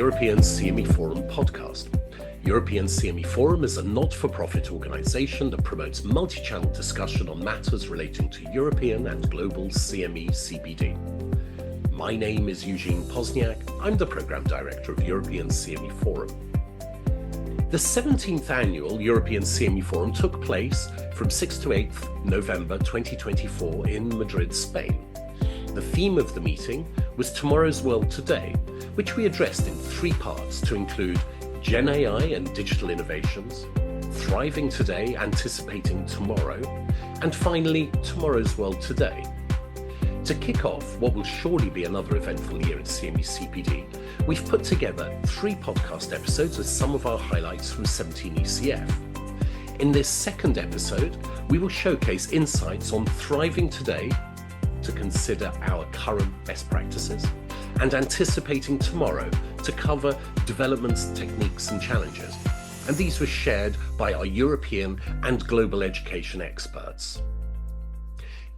European CME Forum podcast. European CME Forum is a not-for-profit organisation that promotes multi-channel discussion on matters relating to European and global CME CPD. My name is Eugene Pozniak. I'm the Programme Director of European CME Forum. The 17th annual European CME Forum took place from 6th to 8th November 2024 in Madrid, Spain. The theme of the meeting was Tomorrow's World Today, which we addressed in three parts to include Gen AI and digital innovations, Thriving Today, Anticipating Tomorrow, and finally, Tomorrow's World Today. To kick off what will surely be another eventful year at CME CPD, we've put together three podcast episodes with some of our highlights from 17ECF. In this second episode, we will showcase insights on Thriving Today, to consider our current best practices, and Anticipating Tomorrow to cover developments, techniques and challenges. And these were shared by our European and global education experts.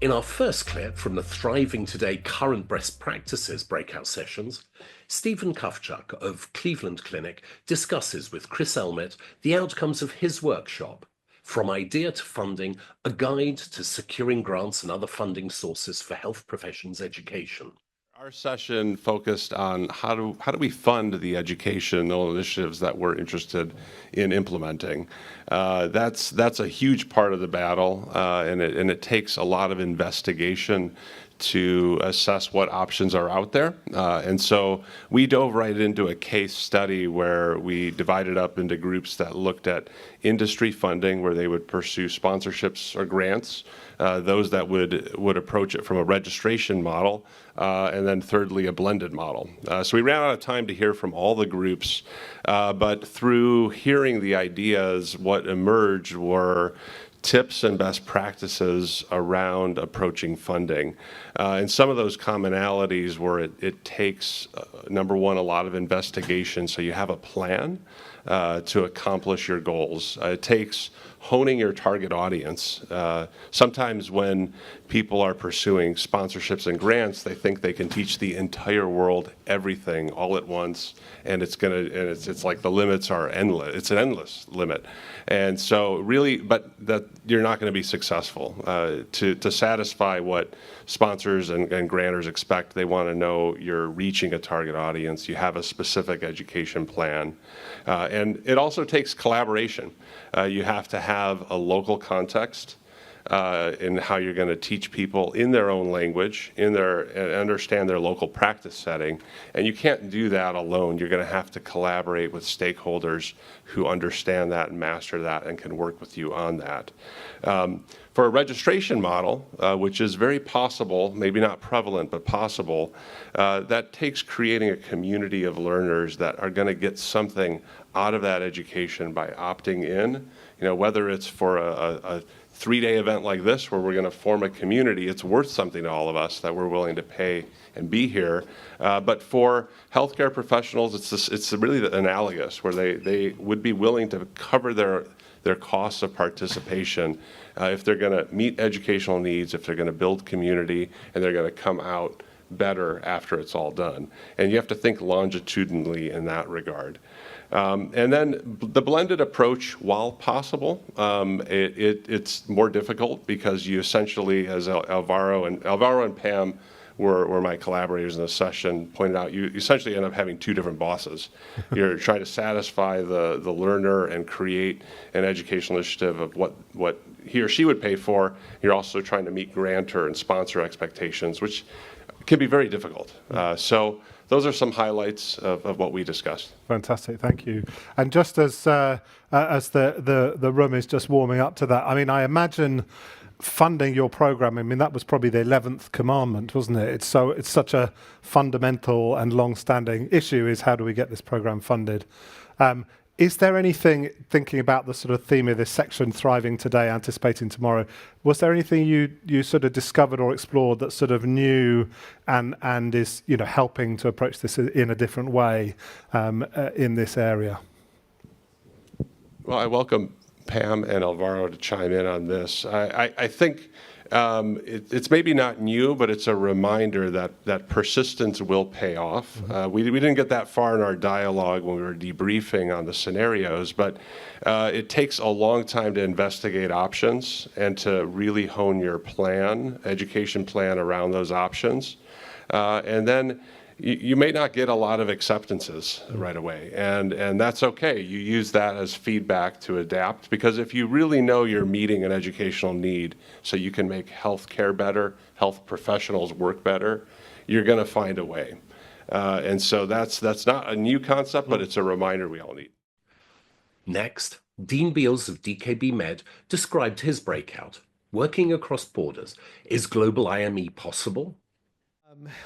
In our first clip from the Thriving Today Current Best Practices breakout sessions, Stephen Kufchuk of Cleveland Clinic discusses with Chris Elmet the outcomes of his workshop, From Idea to Funding, a Guide to Securing Grants and Other Funding Sources for Health Professions Education. Our session focused on how do we fund the educational initiatives that we're interested in implementing. That's a huge part of the battle, and it takes a lot of investigation to assess what options are out there. And so we dove right into a case study where we divided up into groups that looked at industry funding, where they would pursue sponsorships or grants, those that would approach it from a registration model, and then thirdly, a blended model. So we ran out of time to hear from all the groups, but through hearing the ideas, what emerged were tips and best practices around approaching funding. And some of those commonalities were it takes, number one, a lot of investigation, so you have a plan to accomplish your goals. It takes honing your target audience. Sometimes when people are pursuing sponsorships and grants, they think they can teach the entire world everything all at once, and it's like the limits are endless. It's an endless limit. And so really, but that you're not going to be successful. To satisfy what sponsors and grantors expect, they want to know you're reaching a target audience, you have a specific education plan. And it also takes collaboration. You have to have a local context in how you're going to teach people in their own language, and understand their local practice setting. And you can't do that alone. You're going to have to collaborate with stakeholders who understand that and master that and can work with you on that. For a registration model, which is very possible, maybe not prevalent, but possible, that takes creating a community of learners that are going to get something out of that education by opting in. Whether it's for a 3-day event like this where we're going to form a community, it's worth something to all of us that we're willing to pay and be here. But for healthcare professionals, it's really analogous, where they would be willing to cover their costs of participation if they're going to meet educational needs, if they're going to build community, and they're going to come out better after it's all done. And you have to think longitudinally in that regard. And then the blended approach, while possible, it's more difficult because you essentially, as Alvaro and Pam were my collaborators in the session, pointed out, you essentially end up having two different bosses. You're trying to satisfy the learner and create an educational initiative of what he or she would pay for. You're also trying to meet grantor and sponsor expectations, which can be very difficult. So those are some highlights of what we discussed. Fantastic, thank you. And just as the room is just warming up to that, I imagine funding your program, that was probably the 11th commandment, wasn't it? It's such a fundamental and long-standing issue, is how do we get this program funded? Is there anything, thinking about the sort of theme of this section, Thriving Today, Anticipating Tomorrow, was there anything you sort of discovered or explored that's sort of new and is helping to approach this in a different way in this area? Well, I welcome Pam and Alvaro to chime in on this. I think It's maybe not new, but it's a reminder that persistence will pay off. We didn't get that far in our dialogue when we were debriefing on the scenarios, but it takes a long time to investigate options and to really hone your education plan around those options. And then you may not get a lot of acceptances right away, and that's okay. You use that as feedback to adapt, because if you really know you're meeting an educational need so you can make healthcare better, health professionals work better, you're going to find a way. And so that's not a new concept, but it's a reminder we all need. Next, Dean Beals of DKB Med described his breakout. Working across borders, is global IME possible?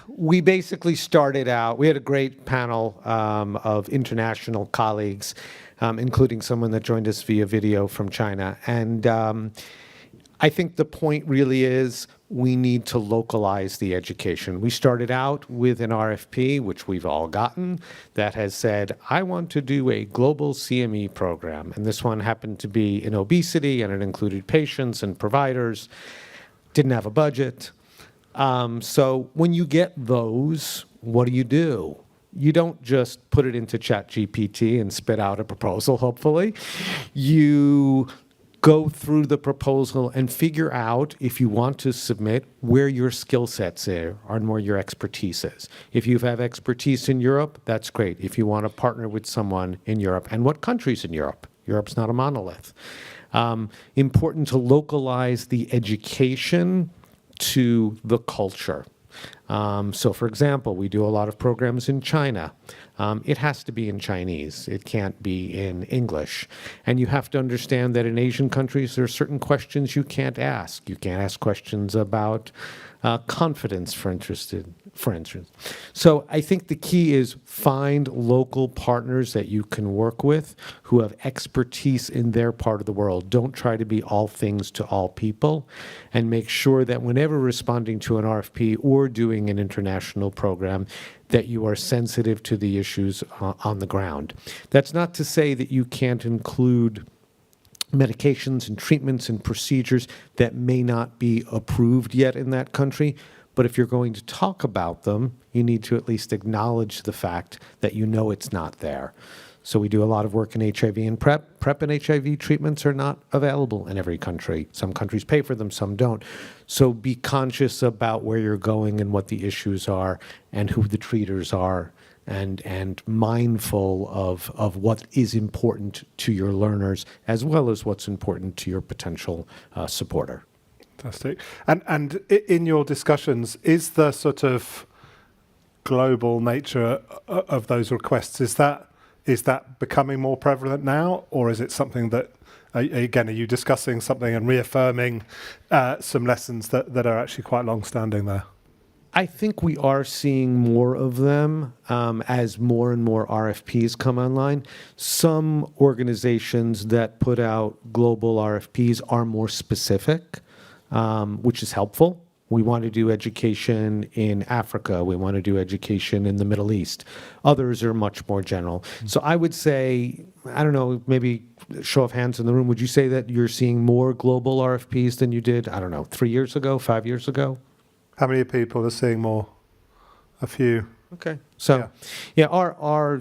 We basically started out, we had a great panel of international colleagues, including someone that joined us via video from China. And I think the point really is we need to localize the education. We started out with an RFP, which we've all gotten, that has said, I want to do a global CME program. And this one happened to be in obesity, and it included patients and providers, didn't have a budget. So when you get those, what do? You don't just put it into ChatGPT and spit out a proposal, hopefully. You go through the proposal and figure out, if you want to submit, where your skill sets are and where your expertise is. If you have expertise in Europe, that's great. If you want to partner with someone in Europe, and what countries in Europe? Europe's not a monolith. Important to localize the education to the culture. So for example, we do a lot of programs in China. It has to be in Chinese. It can't be in English. And you have to understand that in Asian countries, there are certain questions you can't ask. You can't ask questions about confidence, for instance. So I think the key is find local partners that you can work with who have expertise in their part of the world. Don't try to be all things to all people, and make sure that whenever responding to an RFP or doing an international program, that you are sensitive to the issues on the ground. That's not to say that you can't include medications and treatments and procedures that may not be approved yet in that country. But if you're going to talk about them, you need to at least acknowledge the fact that you know it's not there. So we do a lot of work in HIV and PrEP. PrEP and HIV treatments are not available in every country. Some countries pay for them, some don't. So be conscious about where you're going and what the issues are and who the treaters are, and mindful of what is important to your learners as well as what's important to your potential supporter. Fantastic. And in your discussions, is the sort of global nature of those requests, is that becoming more prevalent now, or is it something that, again, are you discussing something and reaffirming some lessons that are actually quite long-standing there? I think we are seeing more of them as more and more RFPs come online. Some organizations that put out global RFPs are more specific, which is helpful. We want to do education in Africa. We want to do education in the Middle East. Others are much more general. So I would say, I don't know, maybe show of hands in the room, would you say that you're seeing more global RFPs than you did, I don't know, 3 years ago, 5 years ago? How many people are seeing more? A few. Okay. So, yeah,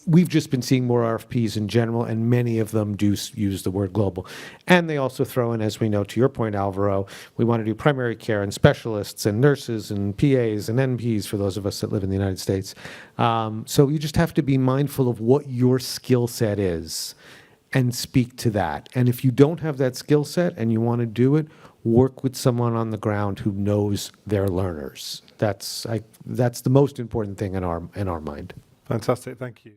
we've just been seeing more RFPs in general, and many of them do use the word global. And they also throw in, as we know, to your point, Alvaro, we want to do primary care and specialists and nurses and PAs and NPs for those of us that live in the United States. So you just have to be mindful of what your skill set is and speak to that. And if you don't have that skill set and you want to do it, work with someone on the ground who knows their learners. That's the most important thing in our mind. Fantastic, thank you.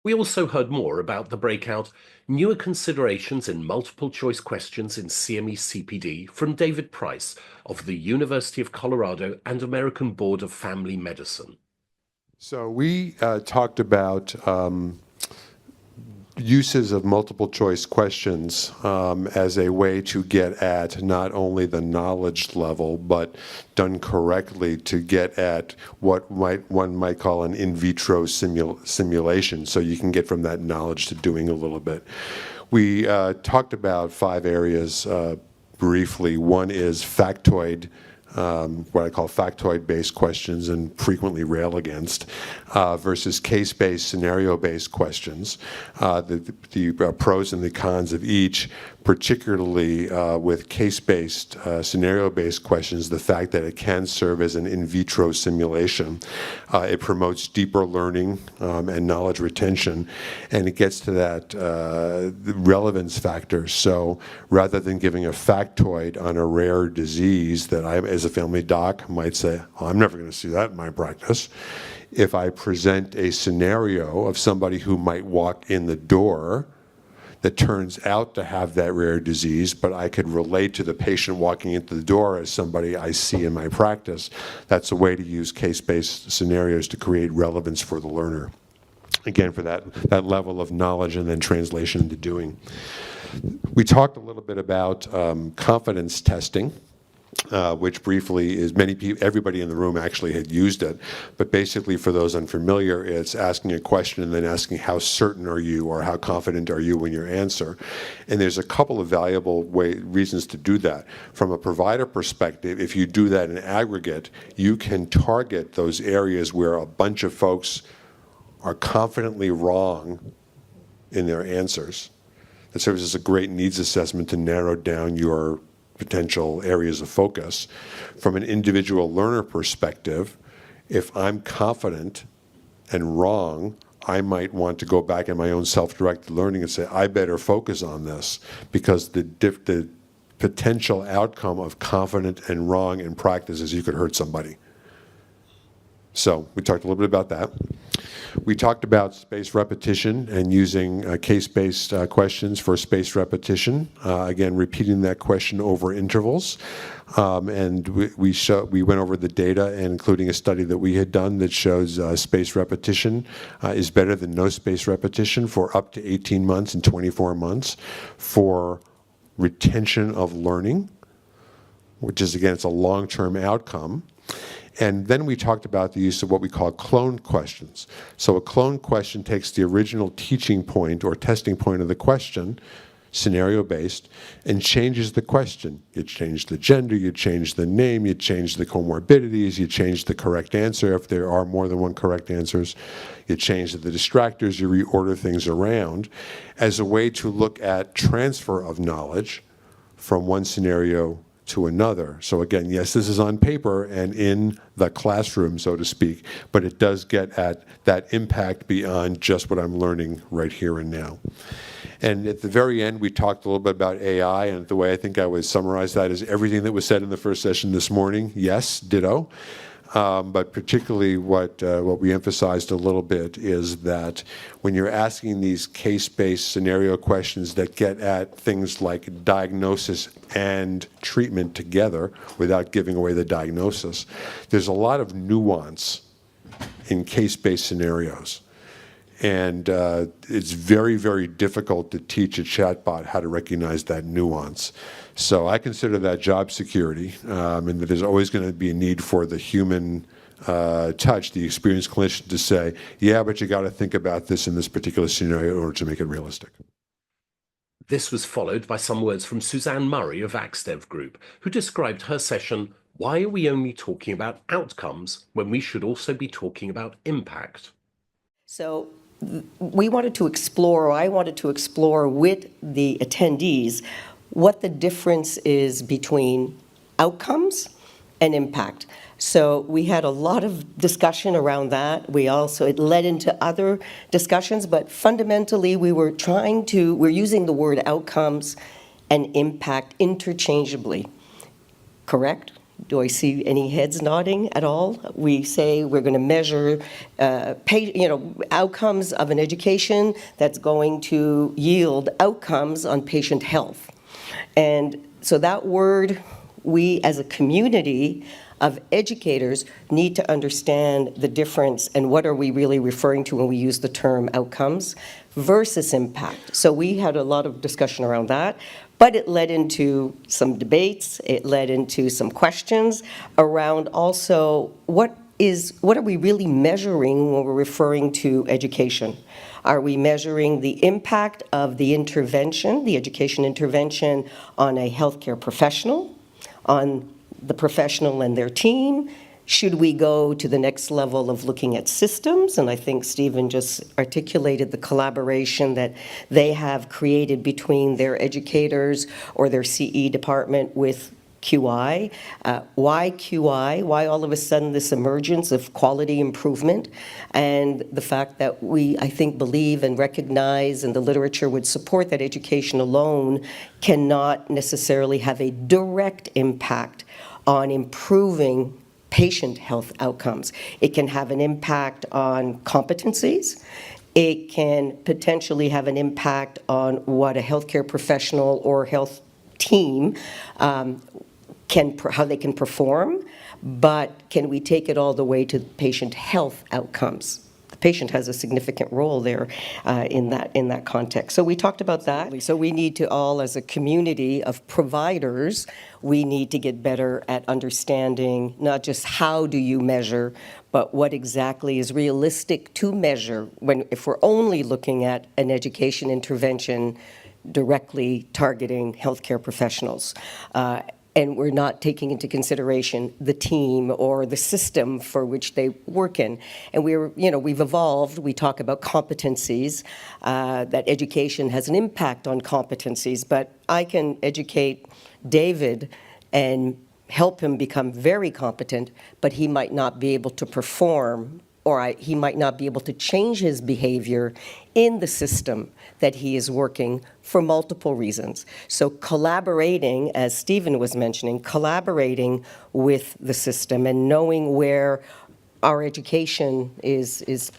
We also heard more about the breakout, newer considerations in multiple choice questions in CME CPD from David Price of the University of Colorado and American Board of Family Medicine. So we talked about uses of multiple choice questions as a way to get at not only the knowledge level, but done correctly to get at what one might call an in vitro simulation, so you can get from that knowledge to doing a little bit. We talked about 5 areas, briefly. One is factoid, what I call factoid-based questions and frequently rail against, versus case-based, scenario-based questions. The pros and the cons of each, particularly with case-based, scenario-based questions, the fact that it can serve as an in vitro simulation. It promotes deeper learning and knowledge retention, and it gets to that relevance factor. So rather than giving a factoid on a rare disease that I, as a family doc, might say, oh, I'm never going to see that in my practice. If I present a scenario of somebody who might walk in the door that turns out to have that rare disease, but I could relate to the patient walking into the door as somebody I see in my practice, that's a way to use case-based scenarios to create relevance for the learner. Again, for that level of knowledge and then translation into doing. We talked a little bit about confidence testing. Which briefly is everybody in the room actually had used it, but basically for those unfamiliar, it's asking a question and then asking how certain are you or how confident are you in your answer. And there's a couple of valuable reasons to do that. From a provider perspective, if you do that in aggregate, you can target those areas where a bunch of folks are confidently wrong in their answers. That serves as a great needs assessment to narrow down your potential areas of focus. From an individual learner perspective, if I'm confident and wrong, I might want to go back in my own self-directed learning and say, I better focus on this, because the potential outcome of confident and wrong in practice is you could hurt somebody. So we talked a little bit about that. We talked about spaced repetition and using case-based questions for spaced repetition. Again, repeating that question over intervals. And we went over the data, including a study that we had done that shows spaced repetition is better than no spaced repetition for up to 18 months and 24 months for retention of learning, which is, again, it's a long-term outcome. And then we talked about the use of what we call cloned questions. So a cloned question takes the original teaching point or testing point of the question, scenario-based, and changes the question. You change the gender, you change the name, you change the comorbidities, you change the correct answer if there are more than one correct answers, you change the distractors, you reorder things around as a way to look at transfer of knowledge from one scenario to another. So again, yes, this is on paper and in the classroom, so to speak, but it does get at that impact beyond just what I'm learning right here and now. And at the very end, we talked a little bit about AI, and the way I think I would summarize that is everything that was said in the first session this morning, yes, ditto. But particularly what we emphasized a little bit is that when you're asking these case-based scenario questions that get at things like diagnosis and treatment together without giving away the diagnosis, there's a lot of nuance in case-based scenarios. And it's very, very difficult to teach a chatbot how to recognize that nuance. So I consider that job security, and that there's always going to be a need for the human touch, the experienced clinician to say, yeah, but you got to think about this in this particular scenario in order to make it realistic. This was followed by some words from Suzanne Murray of AXDev Group, who described her session, Why are we only talking about outcomes when we should also be talking about impact? So we wanted to explore, or I wanted to explore with the attendees what the difference is between outcomes and impact. So we had a lot of discussion around that. It led into other discussions, but fundamentally we're using the word outcomes and impact interchangeably. Correct? Do I see any heads nodding at all? We say we're going to measure outcomes of an education that's going to yield outcomes on patient health. And so that word, we as a community of educators need to understand the difference and what are we really referring to when we use the term outcomes versus impact. So we had a lot of discussion around that, but it led into some debates, it led into some questions around also what are we really measuring when we're referring to education? Are we measuring the impact of the intervention, the education intervention, on a healthcare professional, on the professional and their team? Should we go to the next level of looking at systems? And I think Stephen just articulated the collaboration that they have created between their educators or their CE department with QI. Why QI? Why all of a sudden this emergence of quality improvement? And the fact that we, I think, believe and recognize, and the literature would support, that education alone cannot necessarily have a direct impact on improving patient health outcomes. It can have an impact on competencies. It can potentially have an impact on what a healthcare professional or health team how they can perform, but can we take it all the way to patient health outcomes? The patient has a significant role there in that context. So we talked about that. So we need to all, as a community of providers, we need to get better at understanding not just how do you measure, but what exactly is realistic to measure if we're only looking at an education intervention directly targeting healthcare professionals. And we're not taking into consideration the team or the system for which they work in. And we've evolved. We talk about competencies, that education has an impact on competencies, but I can educate David and help him become very competent, but he might not be able to perform, or he might not be able to change his behavior in the system that he is working for multiple reasons. So collaborating, as Stephen was mentioning, collaborating with the system and knowing where our education is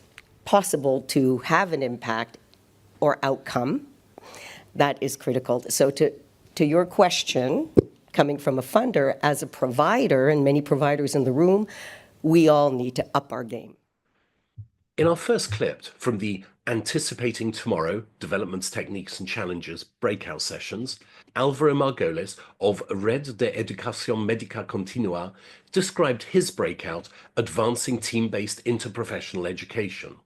possible to have an impact or outcome, that is critical. So to your question, coming from a funder, as a provider, and many providers in the room, we all need to up our game. In our first clip from the Anticipating Tomorrow, Developments, Techniques and Challenges breakout sessions, Álvaro Margolis of Red de Educación Médica Continua described his breakout, Advancing Team-Based Interprofessional Education.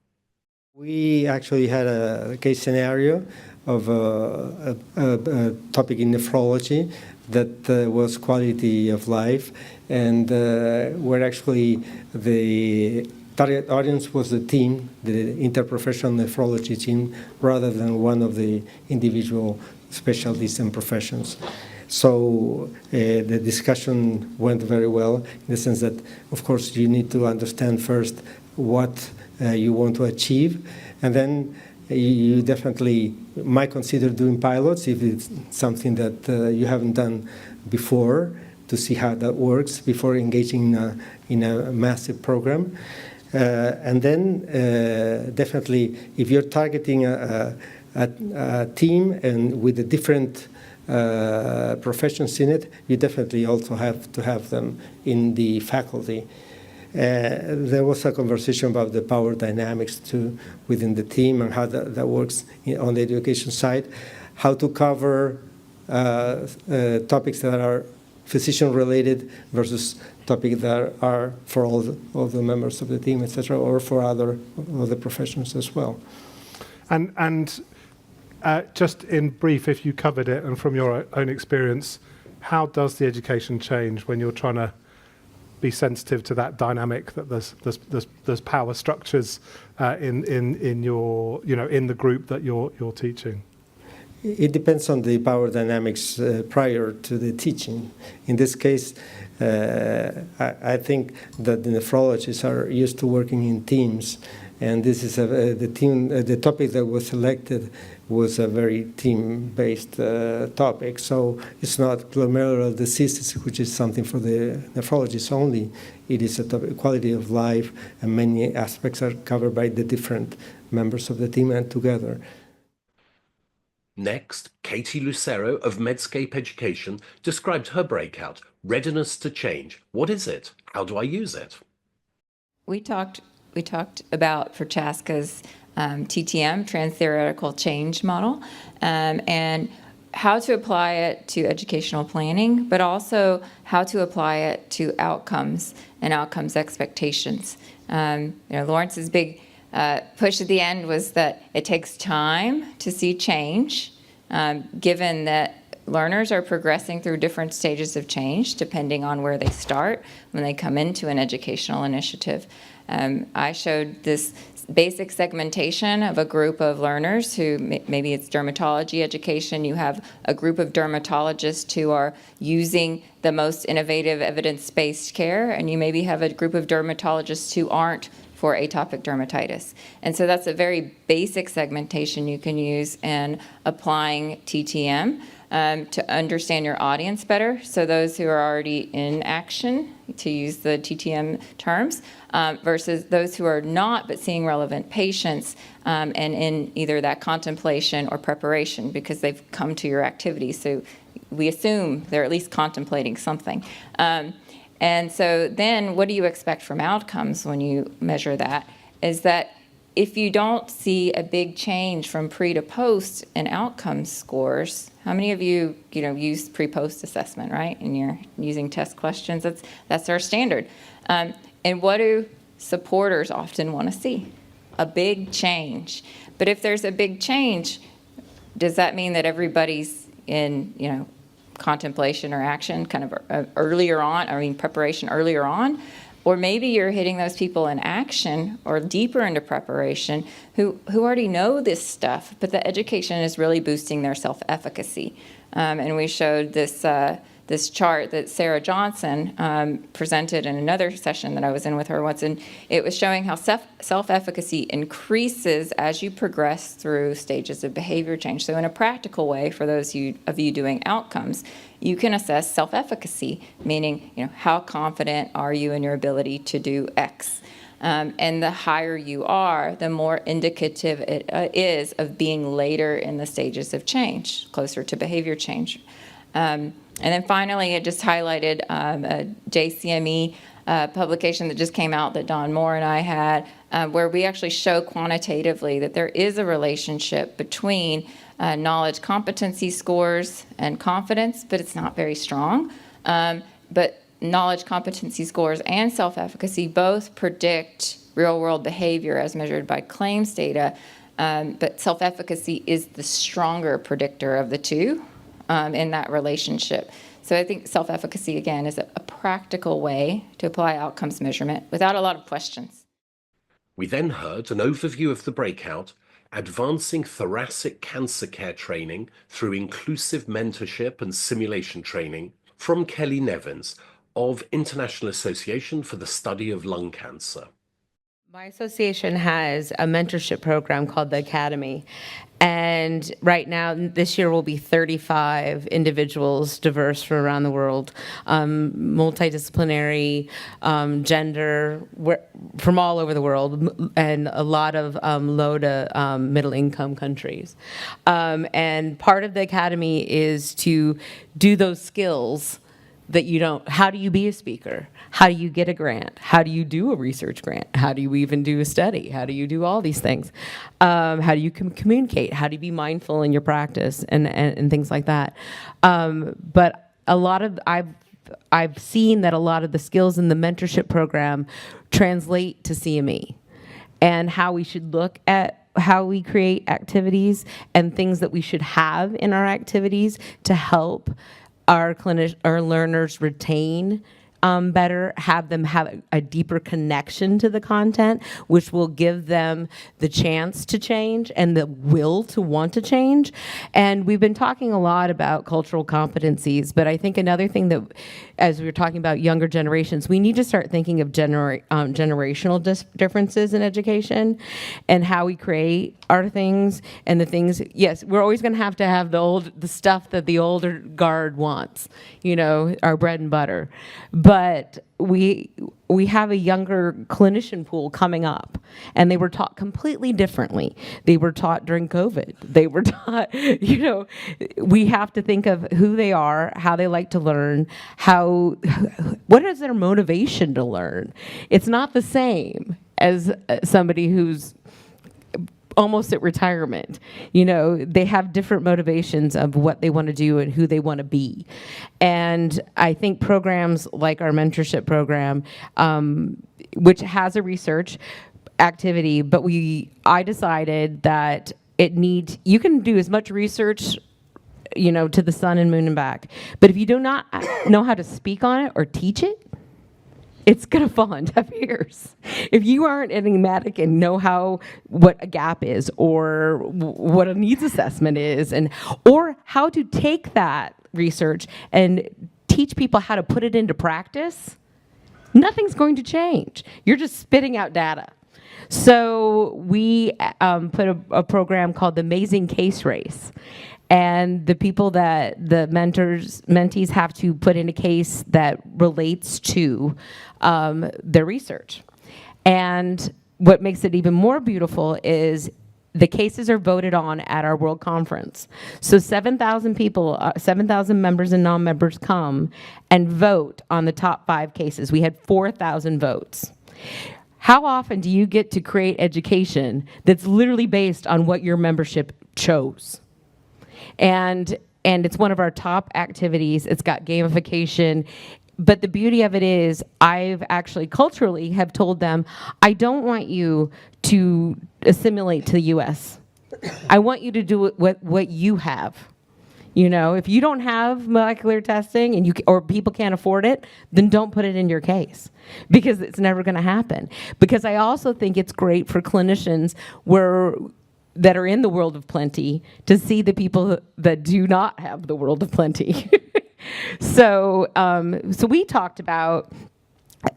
We actually had a case scenario of a topic in nephrology that was quality of life, and where actually the target audience was the team, the interprofessional nephrology team, rather than one of the individual specialties and professions. So the discussion went very well, in the sense that, of course, you need to understand first what you want to achieve, and then you definitely might consider doing pilots if it's something that you haven't done before, to see how that works before engaging in a massive program. And then definitely, if you're targeting a team and with the different professions in it, you definitely also have to have them in the faculty. There was a conversation about the power dynamics too within the team and how that works on the education side, how to cover topics that are physician-related versus topics that are for all the members of the team, etc., or for other professions as well. And just in brief, if you covered it, and from your own experience, how does the education change when you're trying to be sensitive to that dynamic, that there's power structures in your, in the group that you're teaching? It depends on the power dynamics prior to the teaching. In this case, I think that the nephrologists are used to working in teams, and this is the topic that was selected was a very team-based topic. So it's not glomerular diseases, which is something for the nephrologists only. It is a topic, quality of life, and many aspects are covered by the different members of the team and together. Next, Katie Lucero of Medscape Education described her breakout, Readiness to Change. What is it? How do I use it? We talked about Prochaska's TTM, Trans-Theoretical Change Model, and how to apply it to educational planning, but also how to apply it to outcomes and outcomes expectations. Lawrence's big push at the end was that it takes time to see change, given that learners are progressing through different stages of change depending on where they start when they come into an educational initiative. I showed this basic segmentation of a group of learners who maybe it's dermatology education. You have a group of dermatologists who are using the most innovative evidence-based care, and you maybe have a group of dermatologists who aren't for atopic dermatitis. And so that's a very basic segmentation you can use in applying TTM to understand your audience better. So those who are already in action, to use the TTM terms, versus those who are not but seeing relevant patients and in either that contemplation or preparation because they've come to your activity. So we assume they're at least contemplating something. And so then what do you expect from outcomes when you measure that? Is that if you don't see a big change from pre to post in outcomes scores, how many of you use pre-post assessment, right? And you're using test questions. That's our standard. And what do supporters often want to see? A big change. But if there's a big change, does that mean that everybody's in contemplation or action kind of earlier on? Preparation earlier on? Or maybe you're hitting those people in action or deeper into preparation who already know this stuff, but the education is really boosting their self-efficacy. And we showed this chart that Sarah Johnson presented in another session that I was in with her once, and it was showing how self-efficacy increases as you progress through stages of behavior change. So in a practical way, for those of you doing outcomes, you can assess self-efficacy, meaning how confident are you in your ability to do X. And the higher you are, the more indicative it is of being later in the stages of change, closer to behavior change. And then finally, it just highlighted a JCME publication that just came out that Don Moore and I had, where we actually show quantitatively that there is a relationship between knowledge competency scores and confidence, but it's not very strong. But knowledge competency scores and self-efficacy both predict real-world behavior as measured by claims data, but self-efficacy is the stronger predictor of the two. In that relationship. So I think self-efficacy, again, is a practical way to apply outcomes measurement without a lot of questions. We then heard an overview of the breakout, Advancing Thoracic Cancer Care Training through Inclusive Mentorship and Simulation Training from Kelly Nevins of International Association for the Study of Lung Cancer. My association has a mentorship program called the Academy. And right now, this year will be 35 individuals, diverse from around the world, multidisciplinary, gender, from all over the world, and a lot of low to middle income countries. And part of the Academy is to do those skills that you don't. How do you be a speaker? How do you get a grant? How do you do a research grant? How do you even do a study? How do you do all these things? How do you communicate? How do you be mindful in your practice and things like that? But a lot of I've seen that a lot of the skills in the mentorship program translate to CME and how we should look at how we create activities and things that we should have in our activities to help our learners retain better, have them have a deeper connection to the content, which will give them the chance to change and the will to want to change. And we've been talking a lot about cultural competencies, but I think another thing that, as we were talking about younger generations, we need to start thinking of generational differences in education and how we create our things and the things. Yes, we're always going to have the stuff that the older guard wants, our bread and butter. But we have a younger clinician pool coming up, and they were taught completely differently. They were taught during COVID. They were taught, we have to think of who they are, how they like to learn, what is their motivation to learn. It's not the same as somebody who's almost at retirement. They have different motivations of what they want to do and who they want to be. And I think programs like our mentorship program, which has a research, activity, but I decided that you can do as much research, to the sun and moon and back, but if you do not know how to speak on it or teach it, it's going to fall on deaf ears. If you aren't enigmatic and know what a gap is, or what a needs assessment is, or how to take that research and teach people how to put it into practice, nothing's going to change. You're just spitting out data. So we put a program called the Amazing Case Race. And the people that the mentees have to put in a case that relates to their research. And what makes it even more beautiful is the cases are voted on at our World Conference. So 7,000 people, 7,000 members and non-members come and vote on the top 5 cases. We had 4,000 votes. How often do you get to create education that's literally based on what your membership chose? And it's one of our top activities. It's got gamification. But the beauty of it is, I've actually culturally have told them, I don't want you to assimilate to the US. I want you to do what you have. If you don't have molecular testing or people can't afford it, then don't put it in your case, because it's never going to happen. Because I also think it's great for clinicians that are in the world of plenty to see the people that do not have the world of plenty. So we talked about,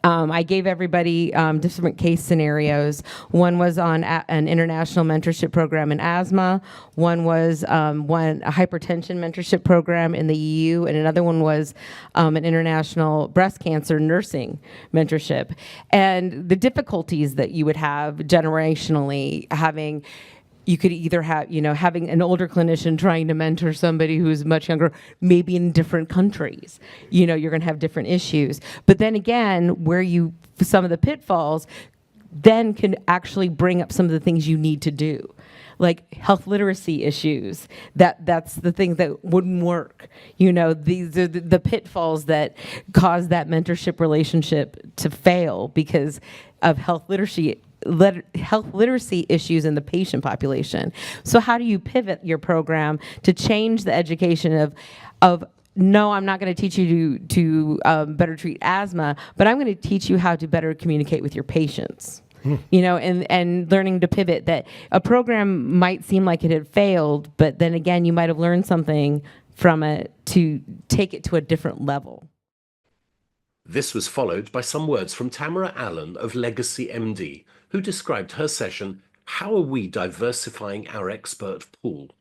I gave everybody different case scenarios. One was on an international mentorship program in asthma. One was a hypertension mentorship program in the EU, and another one was an international breast cancer nursing mentorship. And the difficulties that you would have generationally you could either have, having an older clinician trying to mentor somebody who's much younger, maybe in different countries. You're going to have different issues. But then again, some of the pitfalls then can actually bring up some of the things you need to do, like health literacy issues. That's the thing that wouldn't work. These are the pitfalls that cause that mentorship relationship to fail because of health literacy issues in the patient population. So how do you pivot your program to change the education of no, I'm not going to teach you to better treat asthma, but I'm going to teach you how to better communicate with your patients. And learning to pivot, that a program might seem like it had failed, but then again, you might have learned something from it to take it to a different level. This was followed by some words from Tamara Allen of Legacy MD, who described her session, How Are We Diversifying Our Expert Pool?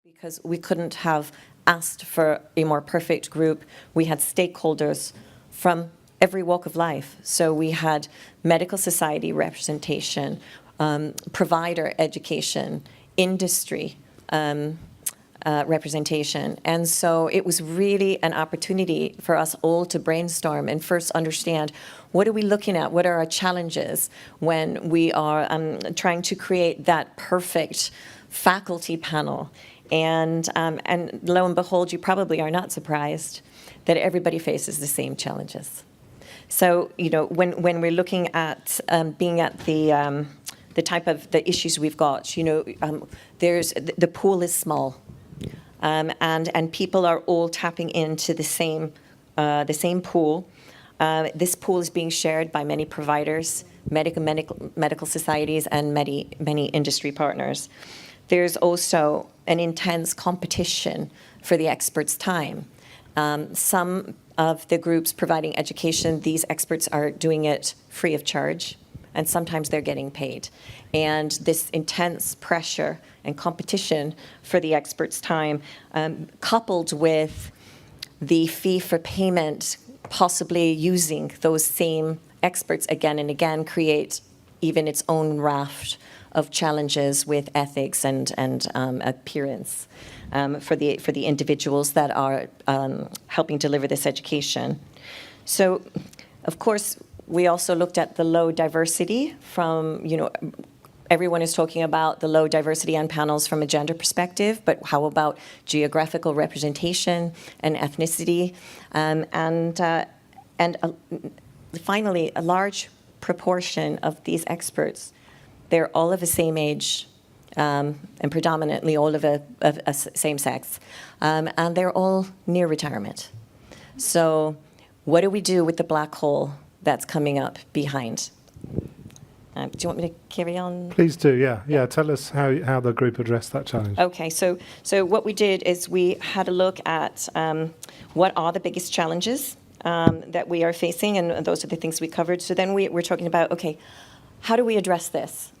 Because we couldn't have asked for a more perfect group. We had stakeholders from every walk of life. So we had medical society representation, provider education, industry representation. And so it was really an opportunity for us all to brainstorm and first understand, what are we looking at? What are our challenges when we are trying to create that perfect faculty panel? And lo and behold, you probably are not surprised that everybody faces the same challenges. So, when we're looking at being at the type of the issues we've got, there's the pool is small. And people are all tapping into the same pool. This pool is being shared by many providers, medical societies, and many industry partners. There's also an intense competition for the experts' time. Some of the groups providing education, these experts are doing it free of charge, and sometimes they're getting paid. And this intense pressure and competition for the experts' time, coupled with the fee for payment, possibly using those same experts again and again, create even its own raft of challenges with ethics and appearance for the individuals that are helping deliver this education. So, of course, we also looked at the low diversity from, everyone is talking about the low diversity on panels from a gender perspective, but how about geographical representation and ethnicity? And finally, a large proportion of these experts, they're all of the same age, and predominantly all of a same sex, and they're all near retirement. So what do we do with the black hole that's coming up behind? Do you want me to carry on? Please do, yeah. Tell us how the group addressed that challenge. Okay, so what we did is we had a look at what are the biggest challenges that we are facing, and those are the things we covered. So then we're talking about, okay, how do we address this?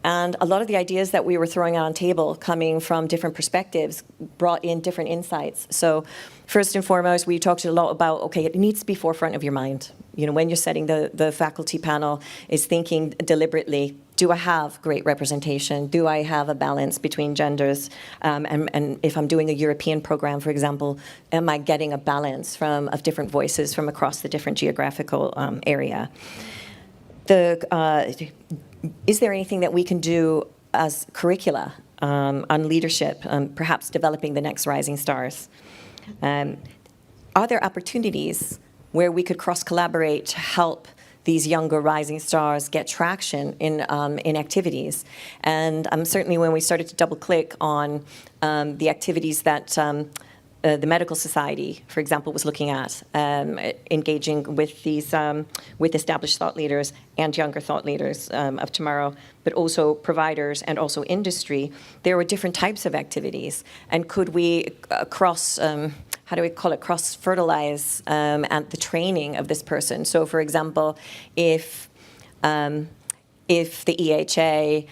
And a lot of the ideas that we were throwing on table, coming from different perspectives, brought in different insights. So first and foremost, we talked a lot about, okay, it needs to be forefront of your mind. You know, when you're setting the faculty panel, is thinking deliberately, do I have great representation? Do I have a balance between genders? And if I'm doing a European program, for example, am I getting a balance of different voices from across the different geographical area? Is there anything that we can do as curricula on leadership, perhaps developing the next rising stars? Are there opportunities where we could cross-collaborate to help these younger rising stars get traction in activities? And certainly when we started to double-click on the activities that the Medical Society, for example, was looking at, engaging with these with established thought leaders and younger thought leaders of tomorrow, but also providers and also industry. There were different types of activities, and could we cross-fertilize and the training of this person? So, for example, if the EHA,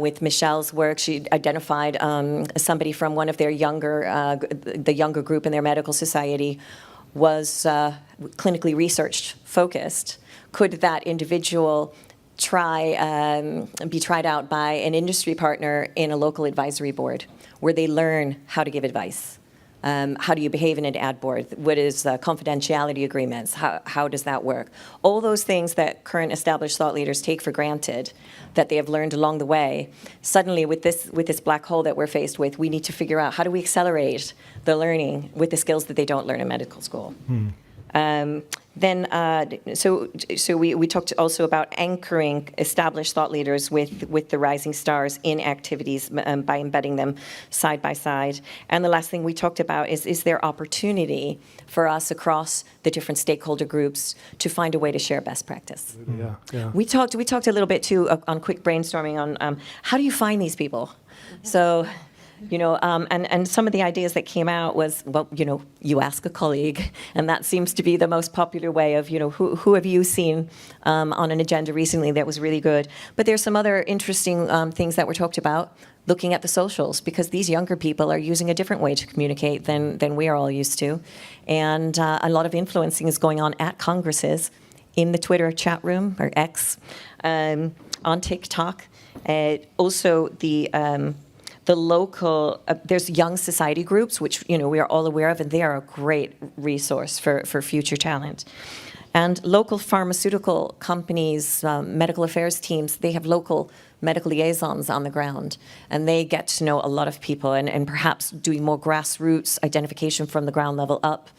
with Michelle's work, she identified somebody from one of their the younger group in their medical society was clinically research focused. Could that individual be tried out by an industry partner in a local advisory board where they learn how to give advice? How do you behave in an ad board? What is confidentiality agreements? How does that work? All those things that current established thought leaders take for granted that they have learned along the way. Suddenly, with this black hole that we're faced with, we need to figure out how do we accelerate the learning with the skills that they don't learn in medical school. So we talked also about anchoring established thought leaders with the rising stars in activities by embedding them side by side. And the last thing we talked about is there opportunity for us across the different stakeholder groups to find a way to share best practice. Yeah. We talked a little bit too on quick brainstorming on how do you find these people? So. You know, and some of the ideas that came out was, well, you know, you ask a colleague, and that seems to be the most popular way of, you know, who have you seen on an agenda recently that was really good? But there's some other interesting things that were talked about, looking at the socials, because these younger people are using a different way to communicate than we are all used to. And a lot of influencing is going on at congresses, in the Twitter chat room, or X, on TikTok. Also, the local, there's young society groups, which, you know, we are all aware of, and they are a great resource for future talent. And local pharmaceutical companies, medical affairs teams, they have local medical liaisons on the ground, and they get to know a lot of people, and perhaps doing more grassroots identification from the ground level up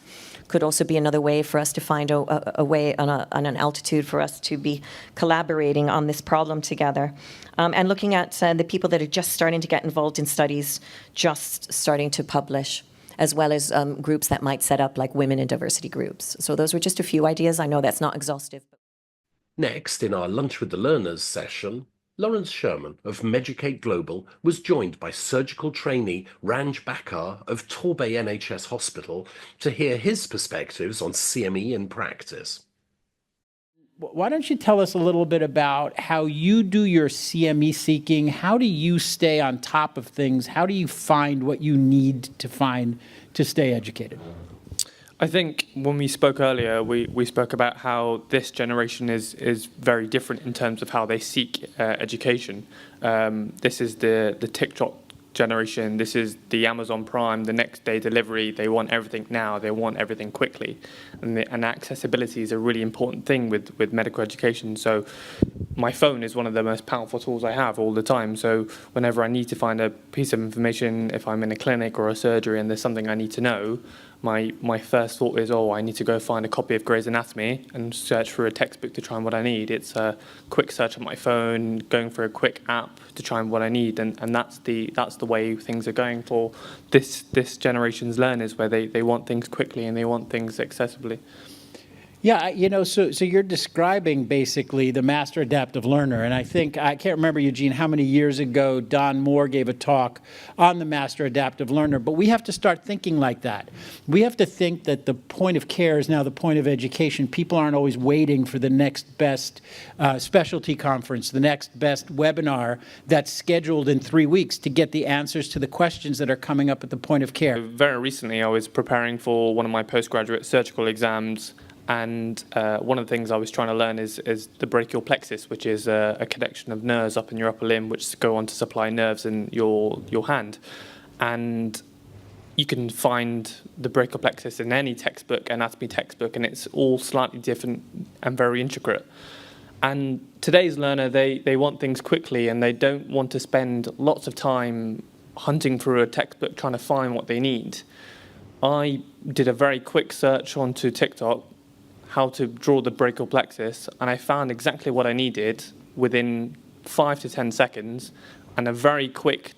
could also be another way for us to find a way on an altitude for us to be collaborating on this problem together. And looking at the people that are just starting to get involved in studies, just starting to publish, as well as groups that might set up like women in diversity groups. So those were just a few ideas. I know that's not exhaustive. Next, in our Lunch with the Learners session, Lawrence Sherman of Meducate Global was joined by surgical trainee Ranj Bakar of Torbay NHS Hospital to hear his perspectives on CME in practice. Why don't you tell us a little bit about how you do your CME seeking? How do you stay on top of things? How do you find what you need to find to stay educated? I think when we spoke earlier, we spoke about how this generation is very different in terms of how they seek education. This is the TikTok generation. This is the Amazon Prime, the next day delivery. They want everything now. They want everything quickly. And accessibility is a really important thing with medical education. So my phone is one of the most powerful tools I have all the time. So whenever I need to find a piece of information, if I'm in a clinic or a surgery and there's something I need to know, my first thought is, oh, I need to go find a copy of Grey's Anatomy and search for a textbook to try and what I need. It's a quick search on my phone, going for a quick app to try and what I need, and that's the way things are going for this generation's learners, where they want things quickly and they want things accessibly. Yeah, so you're describing basically the master adaptive learner, and I can't remember, Eugene, how many years ago Don Moore gave a talk on the master adaptive learner, but we have to start thinking like that. We have to think that the point of care is now the point of education. People aren't always waiting for the next best specialty conference, the next best webinar that's scheduled in 3 weeks to get the answers to the questions that are coming up at the point of care. Very recently, I was preparing for one of my postgraduate surgical exams, and one of the things I was trying to learn is the brachial plexus, which is a connection of nerves up in your upper limb, which go on to supply nerves in your hand. And you can find the brachial plexus in any textbook, anatomy textbook, and it's all slightly different and very intricate. And today's learner, they want things quickly, and they don't want to spend lots of time hunting through a textbook trying to find what they need. I did a very quick search onto TikTok, how to draw the brachial plexus, and I found exactly what I needed within 5 to 10 seconds, and a very quick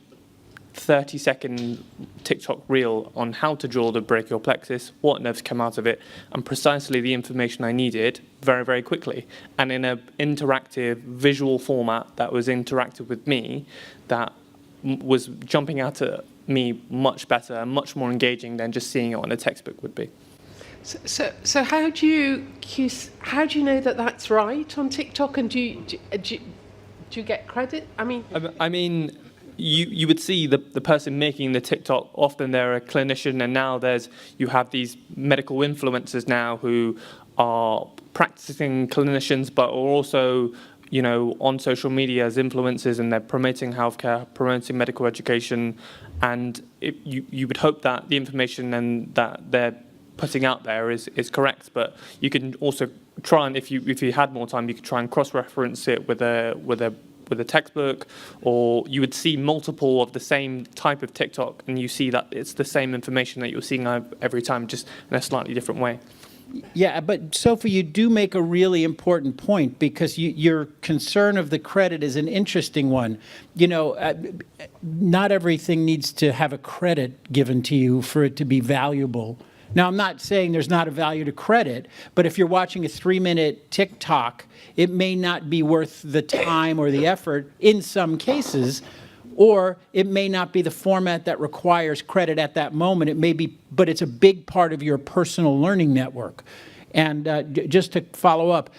30-second TikTok reel on how to draw the brachial plexus, what nerves come out of it, and precisely the information I needed very, very quickly, and in an interactive visual format that was interactive with me, that was jumping out at me much better and much more engaging than just seeing it on a textbook would be. So how do you know that that's right on TikTok, and do you get credit? I mean, you would see the person making the TikTok. Often they're a clinician, and now you have these medical influencers now who are practicing clinicians, but are also on social media as influencers, and they're promoting healthcare, promoting medical education, and you would hope that the information and that they're putting out there is correct, but you can also try and, if you had more time, you could try and cross-reference it with a textbook, or you would see multiple of the same type of TikTok, and you see that it's the same information that you're seeing every time, just in a slightly different way. Yeah, but Sophie, you do make a really important point, because your concern of the credit is an interesting one. Not everything needs to have a credit given to you for it to be valuable. Now, I'm not saying there's not a value to credit, but if you're watching a 3-minute TikTok, it may not be worth the time or the effort in some cases, or it may not be the format that requires credit at that moment. It may be, but it's a big part of your personal learning network. And just to follow up,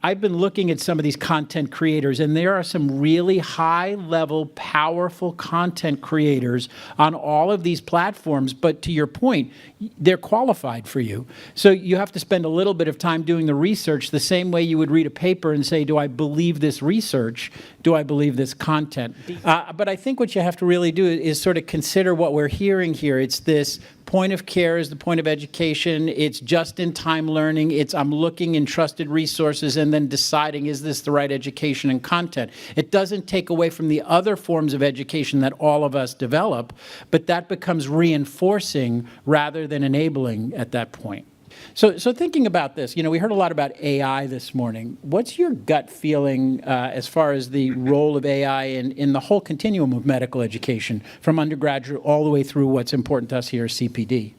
I've been looking at some of these content creators, and there are some really high-level, powerful content creators on all of these platforms, but to your point, they're qualified for you. So you have to spend a little bit of time doing the research, the same way you would read a paper and say, do I believe this research? Do I believe this content? But I think what you have to really do is sort of consider what we're hearing here. It's this point of care is the point of education. It's just-in-time learning. It's I'm looking in trusted resources and then deciding, is this the right education and content? It doesn't take away from the other forms of education that all of us develop, but that becomes reinforcing rather than enabling at that point. So thinking about this, we heard a lot about AI this morning. What's your gut feeling as far as the role of AI in the whole continuum of medical education, from undergraduate all the way through what's important to us here at CPD?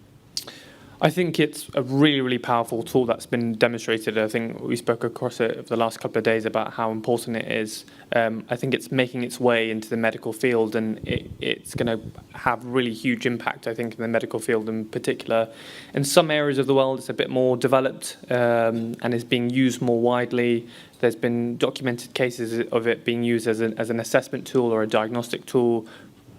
I think it's a really, really powerful tool that's been demonstrated. I think we spoke across it over the last couple of days about how important it is. I think it's making its way into the medical field, and it's going to have really huge impact, I think, in the medical field in particular. In some areas of the world, it's a bit more developed and is being used more widely. There's been documented cases of it being used as an assessment tool or a diagnostic tool.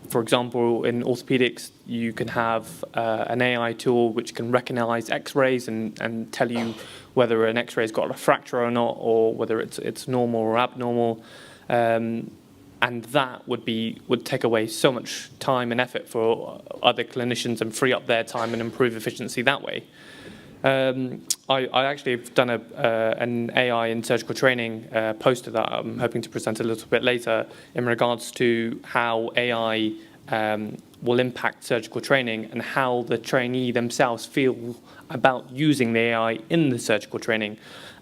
For example, in orthopedics, you can have an AI tool which can recognize X-rays and tell you whether an X-ray's got a fracture or not, or whether it's normal or abnormal. And that would take away so much time and effort for other clinicians and free up their time and improve efficiency that way. I actually have done an AI in surgical training poster that I'm hoping to present a little bit later in regards to how AI will impact surgical training and how the trainee themselves feel about using the AI in the surgical training.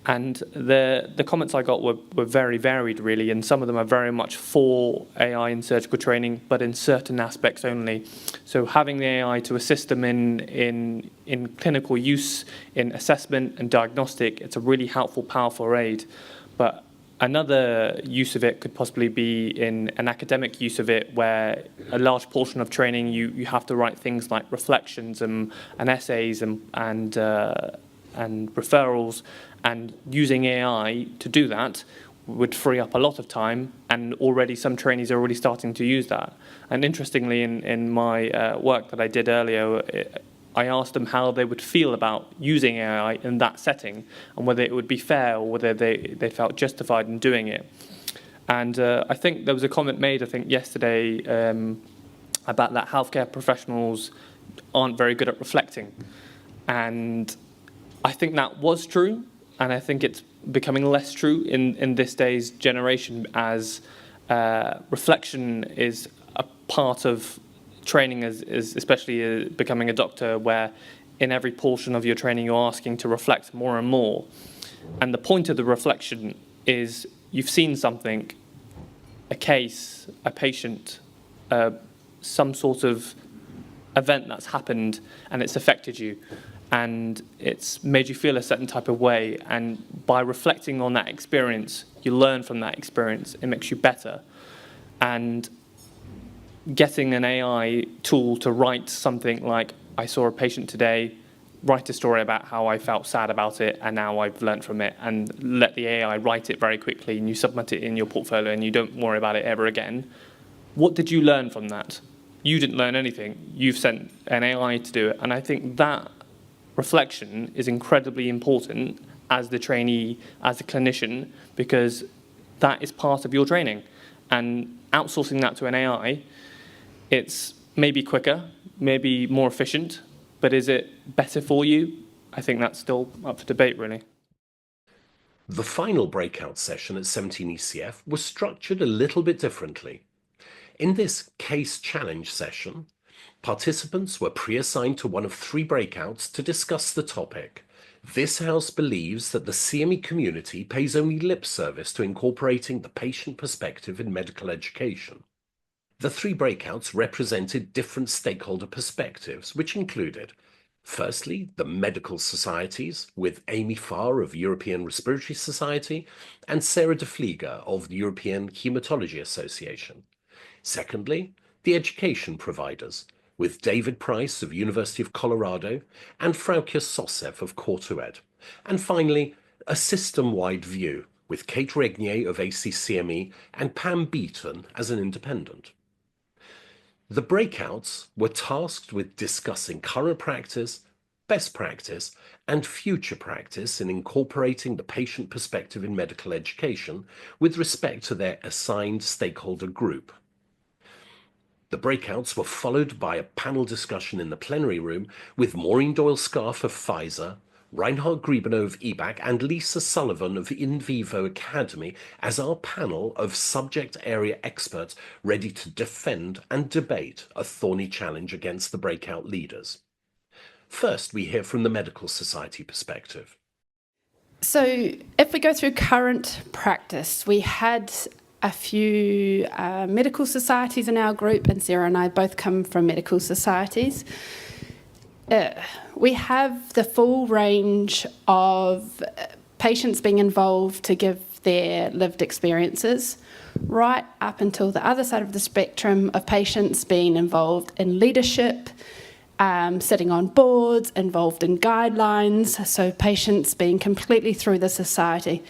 And the comments I got were very varied, really, and some of them are very much for AI in surgical training, but in certain aspects only. So having the AI to assist them in clinical use, in assessment and diagnostic, it's a really helpful, powerful aid. But another use of it could possibly be in an academic use of it, where a large portion of training you have to write things like reflections and essays and referrals, and using AI to do that would free up a lot of time, and already some trainees are already starting to use that. And interestingly, in my work that I did earlier, I asked them how they would feel about using AI in that setting, and whether it would be fair or whether they felt justified in doing it. And I think there was a comment made, I think yesterday, about that healthcare professionals aren't very good at reflecting. And I think that was true, and I think it's becoming less true in this day's generation, as reflection is a part of training, as especially becoming a doctor, where in every portion of your training you're asking to reflect more and more. And the point of the reflection is you've seen something, a case, a patient, some sort of event that's happened, and it's affected you, and it's made you feel a certain type of way, and by reflecting on that experience, you learn from that experience. It makes you better. And getting an AI tool to write something like, I saw a patient today, write a story about how I felt sad about it, and now I've learned from it, and let the AI write it very quickly, and you submit it in your portfolio, and you don't worry about it ever again. What did you learn from that? You didn't learn anything. You've sent an AI to do it. And I think that reflection is incredibly important as the trainee, as a clinician, because that is part of your training. And outsourcing that to an AI, it's maybe quicker, maybe more efficient, but is it better for you? I think that's still up for debate, really. The final breakout session at 17 ECF was structured a little bit differently. In this case challenge session, participants were pre-assigned to one of 3 breakouts to discuss the topic. This house believes that the CME community pays only lip service to incorporating the patient perspective in medical education. The 3 breakouts represented different stakeholder perspectives, which included, firstly, the medical societies, with Amy Farr of European Respiratory Society and Sarah de Vlieger of the European Hematology Association. Secondly, the education providers, with David Price of University of Colorado and Frauke Sosseff of Courtoed. And finally, a system-wide view, with Kate Regnier of ACCME and Pam Beaton as an independent. The breakouts were tasked with discussing current practice, best practice, and future practice in incorporating the patient perspective in medical education with respect to their assigned stakeholder group. The breakouts were followed by a panel discussion in the plenary room with Maureen Doyle-Scarf of Pfizer, Reinhard Griebenow of EBAC, and Lisa Sullivan of In Vivo Academy as our panel of subject area experts ready to defend and debate a thorny challenge against the breakout leaders. First, we hear from the medical society perspective. So if we go through current practice, we had a few medical societies in our group, and Sarah and I both come from medical societies. We have the full range of patients being involved to give their lived experiences, right up until the other side of the spectrum of patients being involved in leadership, sitting on boards, involved in guidelines, so patients being completely through the society.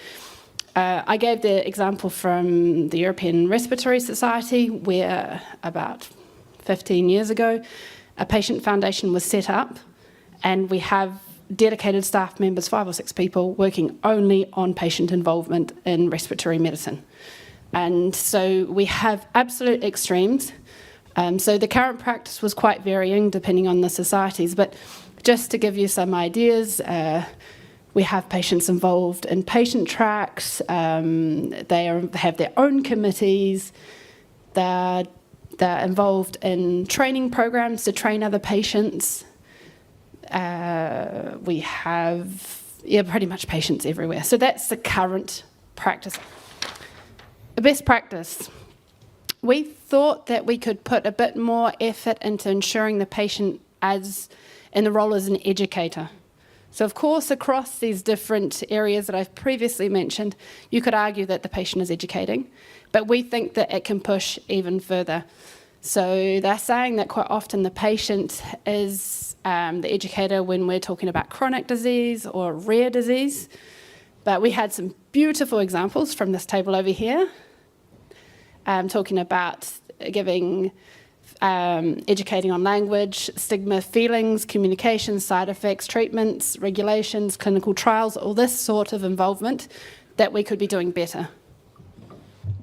I gave the example from the European Respiratory Society, where about 15 years ago, a patient foundation was set up, and we have dedicated staff members, 5 or 6 people, working only on patient involvement in respiratory medicine. And so we have absolute extremes. So the current practice was quite varying depending on the societies, but just to give you some ideas, we have patients involved in patient tracks, they have their own committees, they're They're involved in training programs to train other patients. We have, pretty much patients everywhere. So that's the current practice. The best practice. We thought that we could put a bit more effort into ensuring the patient in the role as an educator. So of course, across these different areas that I've previously mentioned, you could argue that the patient is educating, but we think that it can push even further. So they're saying that quite often the patient is the educator when we're talking about chronic disease or rare disease. But we had some beautiful examples from this table over here, talking about educating on language, stigma, feelings, communication, side effects, treatments, regulations, clinical trials, all this sort of involvement that we could be doing better.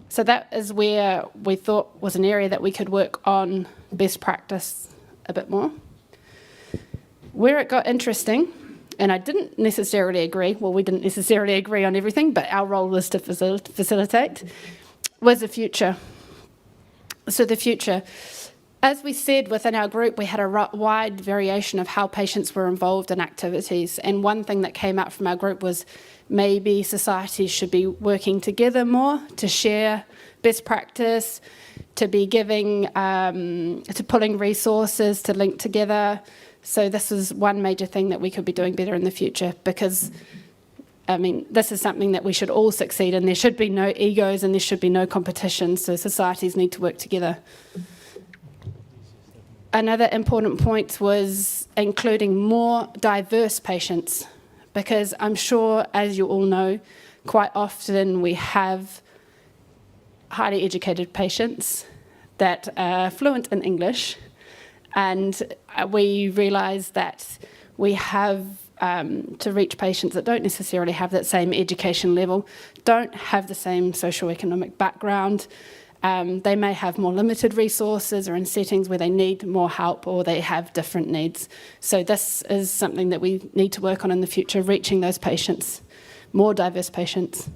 So that is where we thought was an area that we could work on best practice a bit more. Where it got interesting, and I didn't necessarily agree, well, we didn't necessarily agree on everything, but our role was to facilitate, was the future. So the future. As we said, within our group, we had a wide variation of how patients were involved in activities. And one thing that came out from our group was maybe societies should be working together more to share best practice, to be giving, to pulling resources to link together. So this is one major thing that we could be doing better in the future, because this is something that we should all succeed in. There should be no egos and there should be no competition. So societies need to work together. Another important point was including more diverse patients, because I'm sure, as you all know, quite often we have highly educated patients that are fluent in English, and we realise that we have to reach patients that don't necessarily have that same education level, don't have the same socioeconomic background. They may have more limited resources or in settings where they need more help or they have different needs. So this is something that we need to work on in the future, reaching those patients, more diverse patients.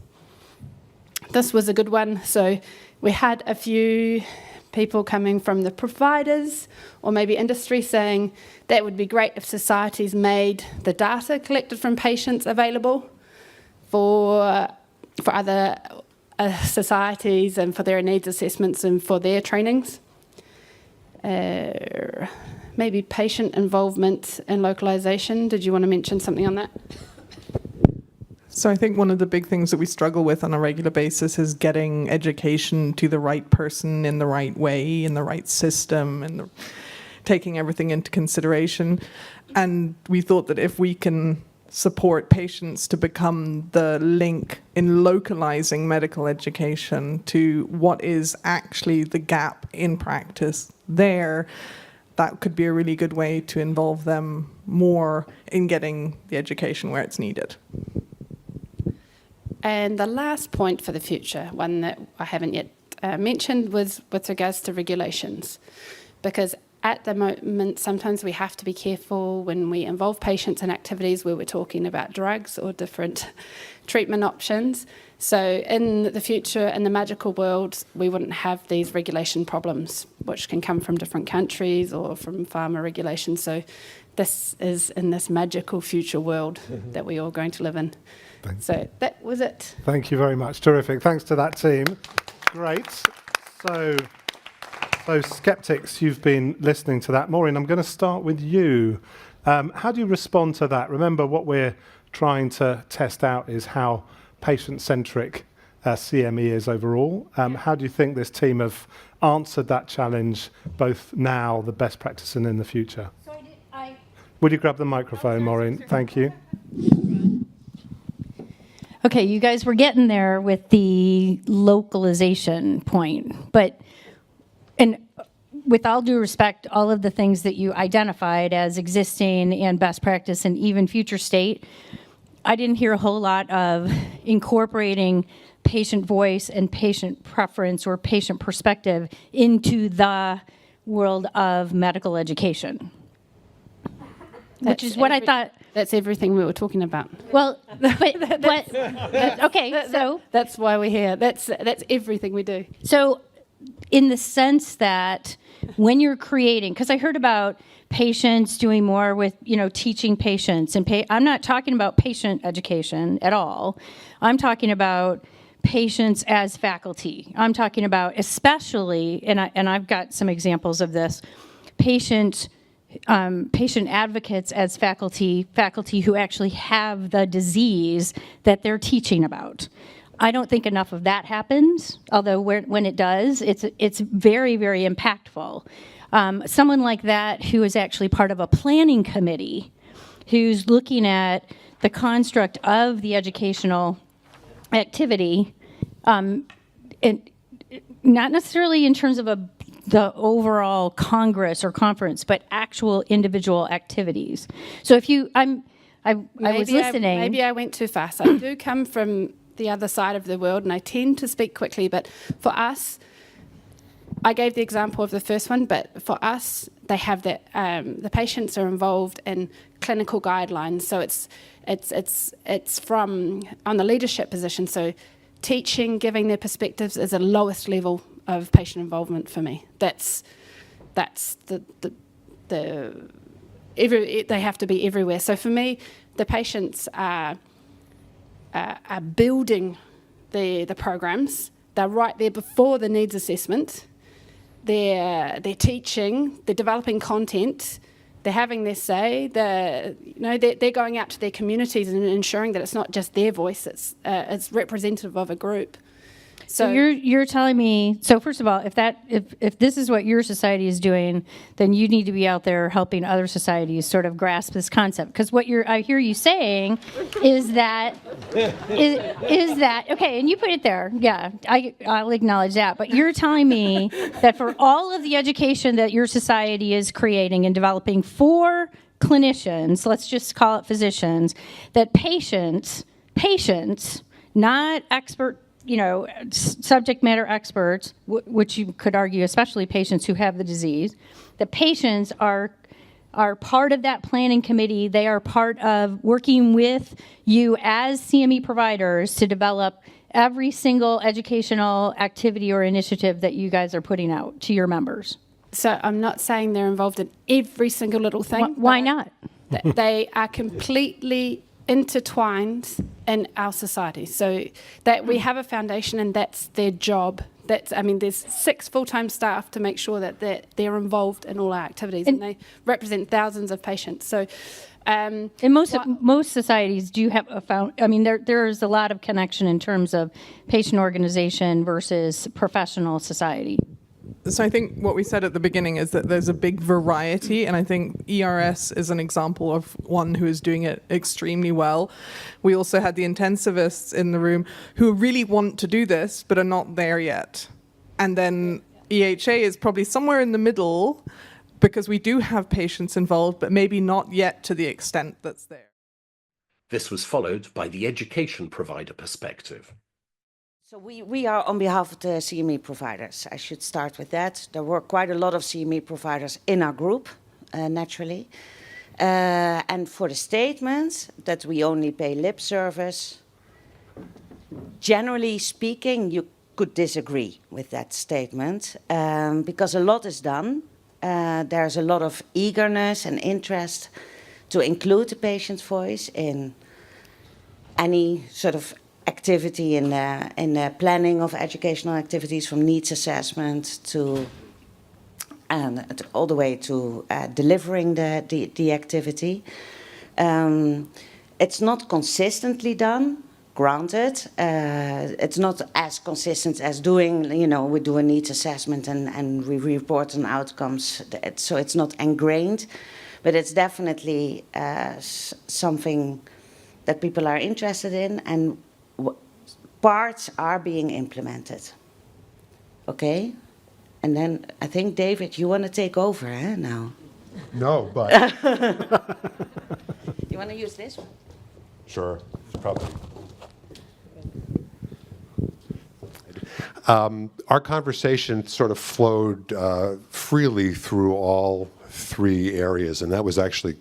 This was a good one. So we had a few people coming from the providers or maybe industry saying that would be great if societies made the data collected from patients available for other societies and for their needs assessments and for their trainings. Maybe patient involvement and localisation. Did you want to mention something on that? So I think one of the big things that we struggle with on a regular basis is getting education to the right person in the right way, in the right system, and taking everything into consideration. And we thought that if we can support patients to become the link in localizing medical education to what is actually the gap in practice there, that could be a really good way to involve them more in getting the education where it's needed. And the last point for the future, one that I haven't yet mentioned, was with regards to regulations. Because at the moment, sometimes we have to be careful when we involve patients in activities where we're talking about drugs or different treatment options. So in the future, in the magical world, we wouldn't have these regulation problems, which can come from different countries or from pharma regulations. So this is in this magical future world that we're all going to live in. So that was it. Thank you very much. Terrific. Thanks to that team. Great. So skeptics, you've been listening to that. Maureen, I'm going to start with you. How do you respond to that? Remember, what we're trying to test out is how patient-centric CME is overall. How do you think this team have answered that challenge, both now, the best practice, and in the future? Would you grab the microphone, Maureen? Thank you. Okay, you guys were getting there with the localization point, and with all due respect, all of the things that you identified as existing and best practice and even future state, I didn't hear a whole lot of incorporating patient voice and patient preference or patient perspective into the world of medical education. Which is what I thought. That's everything we were talking about. Well, but okay, so that's why we're here. That's everything we do. So in the sense that when you're creating, because I heard about patients doing more with, teaching patients, and I'm not talking about patient education at all. I'm talking about patients as faculty. I'm talking about especially, and I've got some examples of this, patient advocates as faculty who actually have the disease that they're teaching about. I don't think enough of that happens, although when it does, it's very, very impactful. Someone like that who is actually part of a planning committee, who's looking at the construct of the educational activity, and not necessarily in terms of the overall congress or conference, but actual individual activities. So if I was listening. Maybe I went too fast. I do come from the other side of the world, and I tend to speak quickly, but for us, I gave the example of the first one, but for us, they have that, the patients are involved in clinical guidelines, so it's from, on the leadership position, so teaching, giving their perspectives is the lowest level of patient involvement for me. That's they have to be everywhere. So for me, the patients are building the programs. They're right there before the needs assessment. They're teaching. They're developing content. They're having their say. They're going out to their communities and ensuring that it's not just their voice. It's representative of a group. So you're telling me, so first of all, if this is what your society is doing, then you need to be out there helping other societies sort of grasp this concept. Because what I hear you saying is that okay, and you put it there, yeah, I'll acknowledge that. But you're telling me that for all of the education that your society is creating and developing for clinicians, let's just call it physicians, that patients, not expert, subject matter experts, which you could argue, especially patients who have the disease, the patients are part of that planning committee. They are part of working with you as CME providers to develop every single educational activity or initiative that you guys are putting out to your members. So I'm not saying they're involved in every single little thing. Why not? They are completely intertwined in our society, so that we have a foundation and that's their job. There's 6 full-time staff to make sure that they're involved in all our activities, and they represent thousands of patients. So, and most societies do have there is a lot of connection in terms of patient organization versus professional society. So I think what we said at the beginning is that there's a big variety, and I think ERS is an example of one who is doing it extremely well. We also had the intensivists in the room who really want to do this but are not there yet. And then EHA is probably somewhere in the middle, because we do have patients involved, but maybe not yet to the extent that's there. This was followed by the education provider perspective. So we are on behalf of the CME providers. I should start with that. There were quite a lot of CME providers in our group, naturally. And for the statements that we only pay lip service, generally speaking, you could disagree with that statement, because a lot is done. There's a lot of eagerness and interest to include the patient's voice in any sort of activity in the planning of educational activities, from needs assessment to all the way to delivering the activity. It's not consistently done, granted. It's not as consistent as doing, we do a needs assessment and we report on outcomes. So it's not ingrained, but it's definitely something that people are interested in, and parts are being implemented. Okay? And then I think, David, you want to take over now? No, but... You want to use this one? Sure, probably. Our conversation sort of flowed freely through all 3 areas, and that was actually,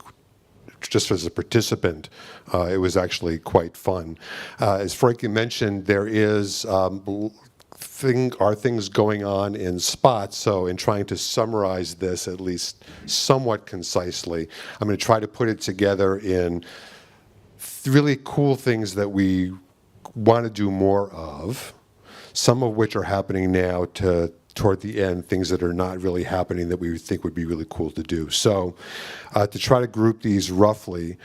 just as a participant, it was actually quite fun. As Frankie mentioned, there is are things going on in spots? So in trying to summarize this at least somewhat concisely, I'm going to try to put it together in really cool things that we want to do more of, some of which are happening now toward the end, things that are not really happening that we think would be really cool to do. So to try to group these roughly,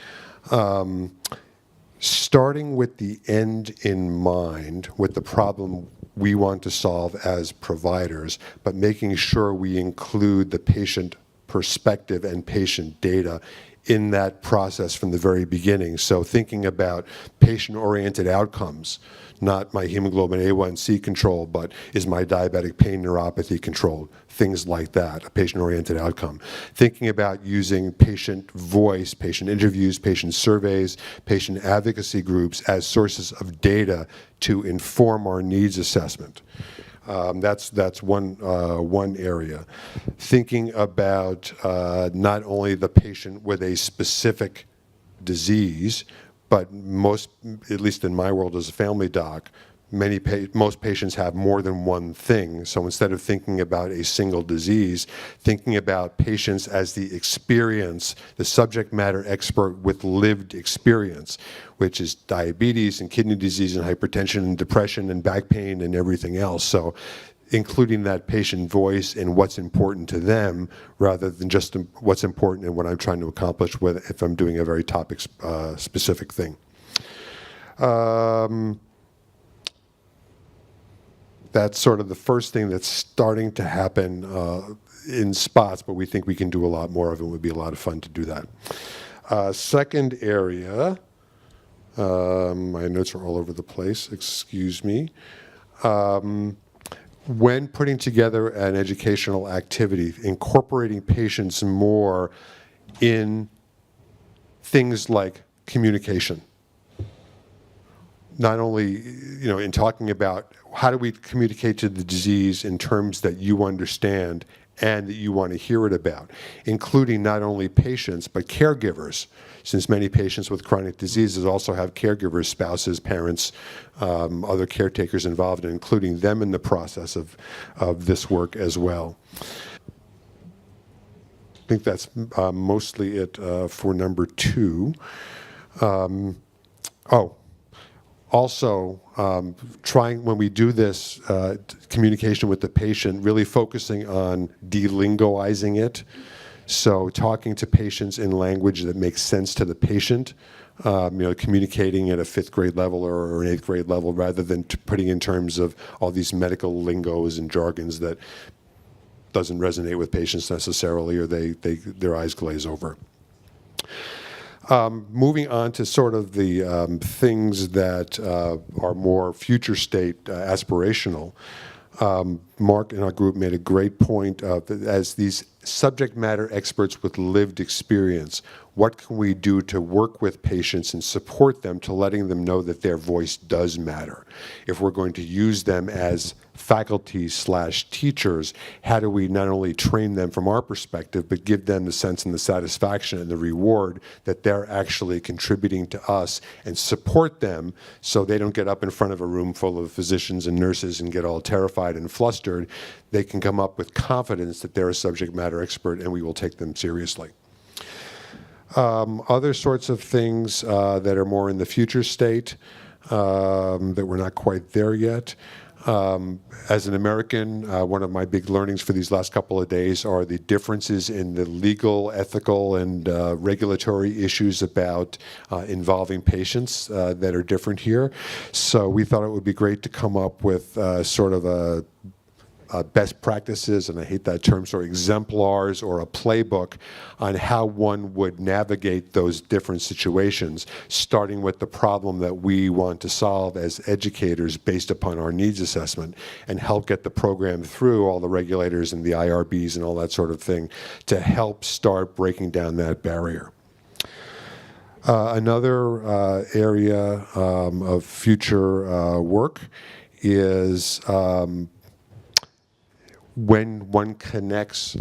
starting with the end in mind, with the problem we want to solve as providers, but making sure we include the patient perspective and patient data in that process from the very beginning. So thinking about patient-oriented outcomes, not my hemoglobin A1C controlled, but is my diabetic pain neuropathy controlled? Things like that, a patient-oriented outcome. Thinking about using patient voice, patient interviews, patient surveys, patient advocacy groups as sources of data to inform our needs assessment. That's one area. Thinking about not only the patient with a specific disease, but most, at least in my world as a family doc, most patients have more than one thing. So instead of thinking about a single disease, thinking about patients as the experience, the subject matter expert with lived experience, which is diabetes and kidney disease and hypertension and depression and back pain and everything else. So including that patient voice and what's important to them rather than just what's important and what I'm trying to accomplish with if I'm doing a very topic specific thing. That's sort of the first thing that's starting to happen in spots, but we think we can do a lot more of it. It would be a lot of fun to do that. Second area, my notes are all over the place, excuse me. When putting together an educational activity, incorporating patients more in things like communication. Not only, in talking about how do we communicate to the disease in terms that you understand and that you want to hear it about, including not only patients but caregivers, since many patients with chronic diseases also have caregivers, spouses, parents, other caretakers involved, and including them in the process of this work as well. I think that's mostly it for number 2. Also, trying, when we do this communication with the patient, really focusing on delingoizing it. So talking to patients in language that makes sense to the patient, communicating at a 5th grade level or an 8th grade level rather than putting in terms of all these medical lingos and jargons that doesn't resonate with patients necessarily, or their eyes glaze over. Moving on to sort of the things that are more future state aspirational. Mark in our group made a great point of, as these subject matter experts with lived experience, what can we do to work with patients and support them to letting them know that their voice does matter? If we're going to use them as faculty/teachers, how do we not only train them from our perspective, but give them the sense and the satisfaction and the reward that they're actually contributing to us, and support them so they don't get up in front of a room full of physicians and nurses and get all terrified and flustered. They can come up with confidence that they're a subject matter expert and we will take them seriously. Other sorts of things that are more in the future state that we're not quite there yet. As an American, one of my big learnings for these last couple of days are the differences in the legal, ethical, and regulatory issues about involving patients that are different here. So we thought it would be great to come up with sort of a best practices, and I hate that term, sort of exemplars or a playbook on how one would navigate those different situations, starting with the problem that we want to solve as educators based upon our needs assessment, and help get the program through all the regulators and the IRBs and all that sort of thing to help start breaking down that barrier. Another area of future work is when one connects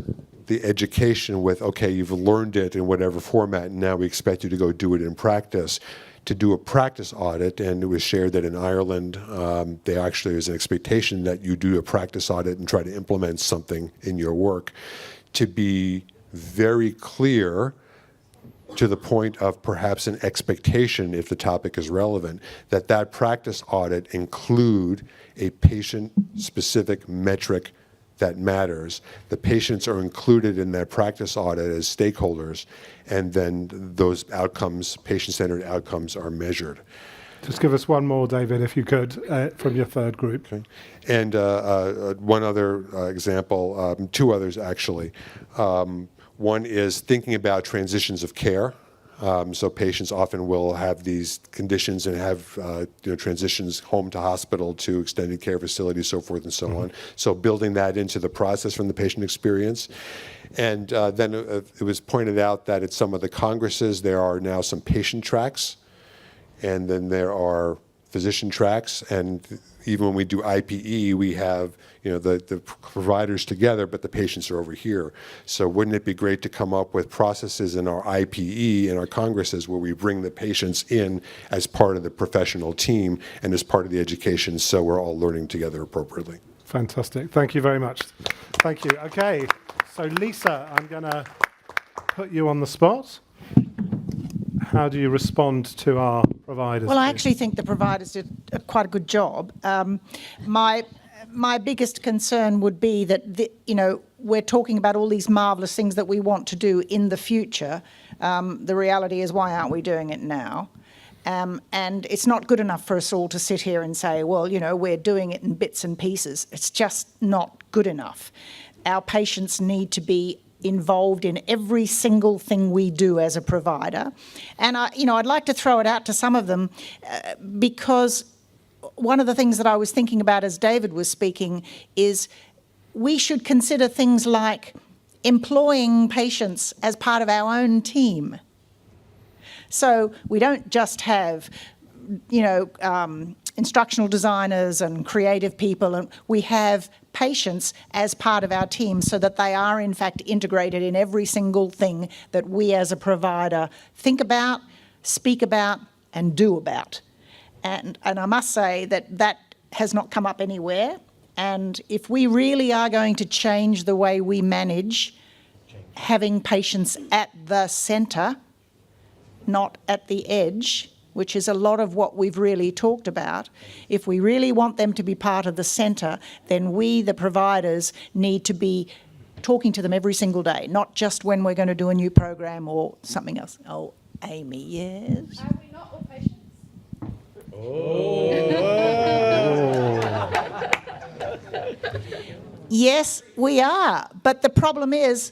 the education with, okay, you've learned it in whatever format, and now we expect you to go do it in practice, to do a practice audit, and it was shared that in Ireland, there actually is an expectation that you do a practice audit and try to implement something in your work, to be very clear to the point of perhaps an expectation, if the topic is relevant, that that practice audit include a patient-specific metric that matters. The patients are included in that practice audit as stakeholders, and then those outcomes, patient-centered outcomes, are measured. Just give us one more, David, if you could, from your third group. Okay. And one other example, two others actually. One is thinking about transitions of care. So patients often will have these conditions and have transitions home to hospital to extended care facilities, so forth and so on. So building that into the process from the patient experience. And then it was pointed out that at some of the congresses there are now some patient tracks, and then there are physician tracks, and even when we do IPE, we have the providers together, but the patients are over here. So wouldn't it be great to come up with processes in our IPE, in our congresses, where we bring the patients in as part of the professional team and as part of the education, so we're all learning together appropriately. Fantastic. Thank you very much. Thank you. Okay, so Lisa, I'm going to put you on the spot. How do you respond to our providers? Well, I actually think the providers did quite a good job. My biggest concern would be that we're talking about all these marvelous things that we want to do in the future. The reality is, why aren't we doing it now? And it's not good enough for us all to sit here and say, well, we're doing it in bits and pieces. It's just not good enough. Our patients need to be involved in every single thing we do as a provider. And I'd like to throw it out to some of them because one of the things that I was thinking about as David was speaking is we should consider things like employing patients as part of our own team. So we don't just have, instructional designers and creative people, and we have patients as part of our team so that they are in fact integrated in every single thing that we as a provider think about, speak about, and do about. And I must say that has not come up anywhere. And if we really are going to change the way we manage having patients at the centre, not at the edge, which is a lot of what we've really talked about, if we really want them to be part of the centre, then we, the providers, need to be talking to them every single day, not just when we're going to do a new program or something else. Oh, Amy, yes? Are we not all patients? Yes, we are. But the problem is,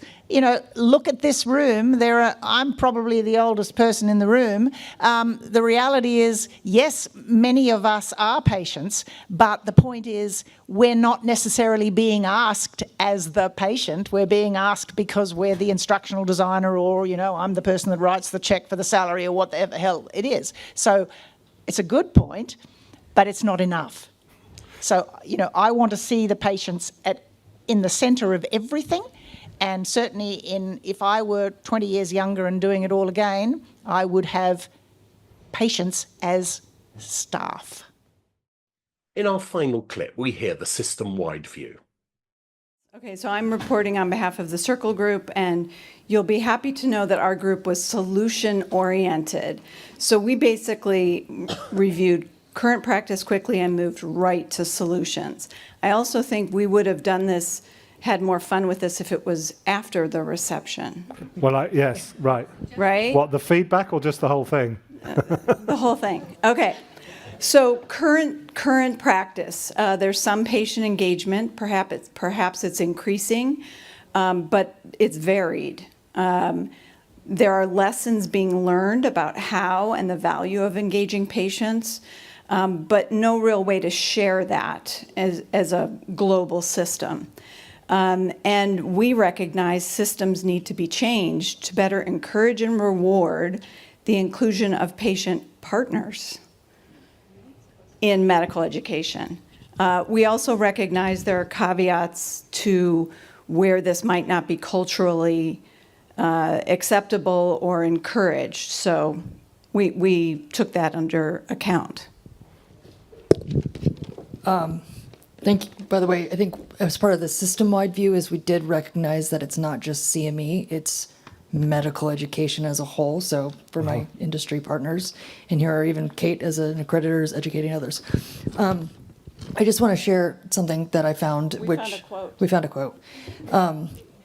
look at this room. I'm probably the oldest person in the room. The reality is, yes, many of us are patients, but the point is we're not necessarily being asked as the patient. We're being asked because we're the instructional designer, or, I'm the person that writes the check for the salary, or whatever the hell it is. So it's a good point, but it's not enough. So, I want to see the patients in the centre of everything. And certainly if I were 20 years younger and doing it all again, I would have patients as staff. In our final clip, we hear the system-wide view. Okay, so I'm reporting on behalf of the Circle Group, and you'll be happy to know that our group was solution-oriented. So we basically reviewed current practice quickly and moved right to solutions. I also think we would have done this, had more fun with this if it was after the reception. Well, yes, right. Right? What, the feedback or just the whole thing? The whole thing. Okay. So current practice, there's some patient engagement. Perhaps it's increasing, but it's varied. There are lessons being learned about how and the value of engaging patients, but no real way to share that as a global system. And we recognize systems need to be changed to better encourage and reward the inclusion of patient partners in medical education. We also recognize there are caveats to where this might not be culturally acceptable or encouraged. So we took that under account. Thank you. By the way, I think as part of the system-wide view is we did recognize that it's not just CME, it's medical education as a whole. So for my industry partners, and here are even Kate as an accreditor is educating others. I just want to share something that I found, We found a quote. We found a quote.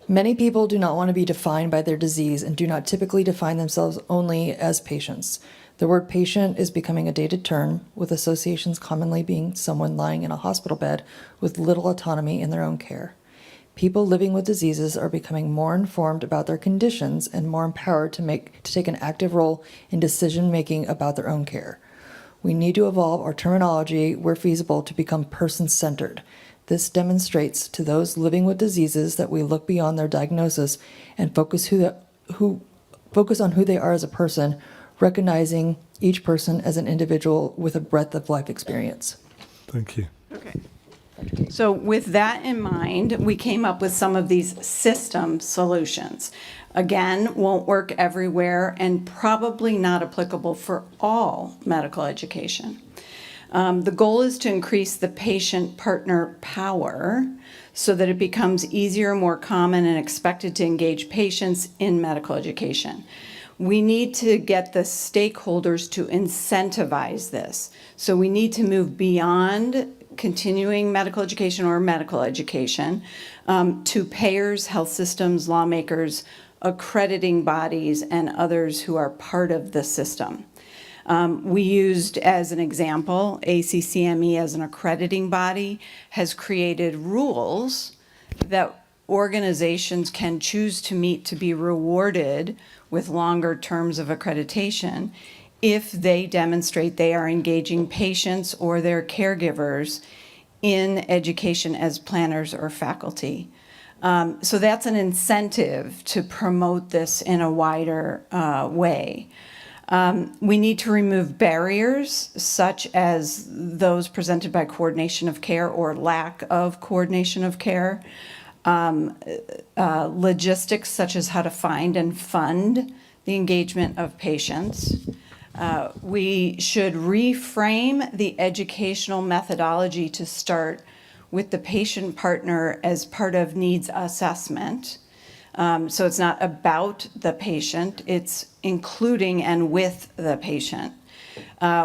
Many people do not want to be defined by their disease and do not typically define themselves only as patients. The word patient is becoming a dated term, with associations commonly being someone lying in a hospital bed with little autonomy in their own care. People living with diseases are becoming more informed about their conditions and more empowered to take an active role in decision-making about their own care. We need to evolve our terminology where feasible to become person-centered. This demonstrates to those living with diseases that we look beyond their diagnosis and focus on who they are as a person, recognizing each person as an individual with a breadth of life experience. Thank you. Okay. So with that in mind, we came up with some of these system solutions. Again, won't work everywhere and probably not applicable for all medical education. The goal is to increase the patient-partner power so that it becomes easier, more common, and expected to engage patients in medical education. We need to get the stakeholders to incentivize this. So we need to move beyond continuing medical education or medical education to payers, health systems, lawmakers, accrediting bodies, and others who are part of the system. We used as an example, ACCME as an accrediting body has created rules that organizations can choose to meet to be rewarded with longer terms of accreditation if they demonstrate they are engaging patients or their caregivers in education as planners or faculty. So that's an incentive to promote this in a wider way. We need to remove barriers such as those presented by coordination of care or lack of coordination of care. Logistics such as how to find and fund the engagement of patients. We should reframe the educational methodology to start with the patient partner as part of needs assessment. So it's not about the patient, it's including and with the patient.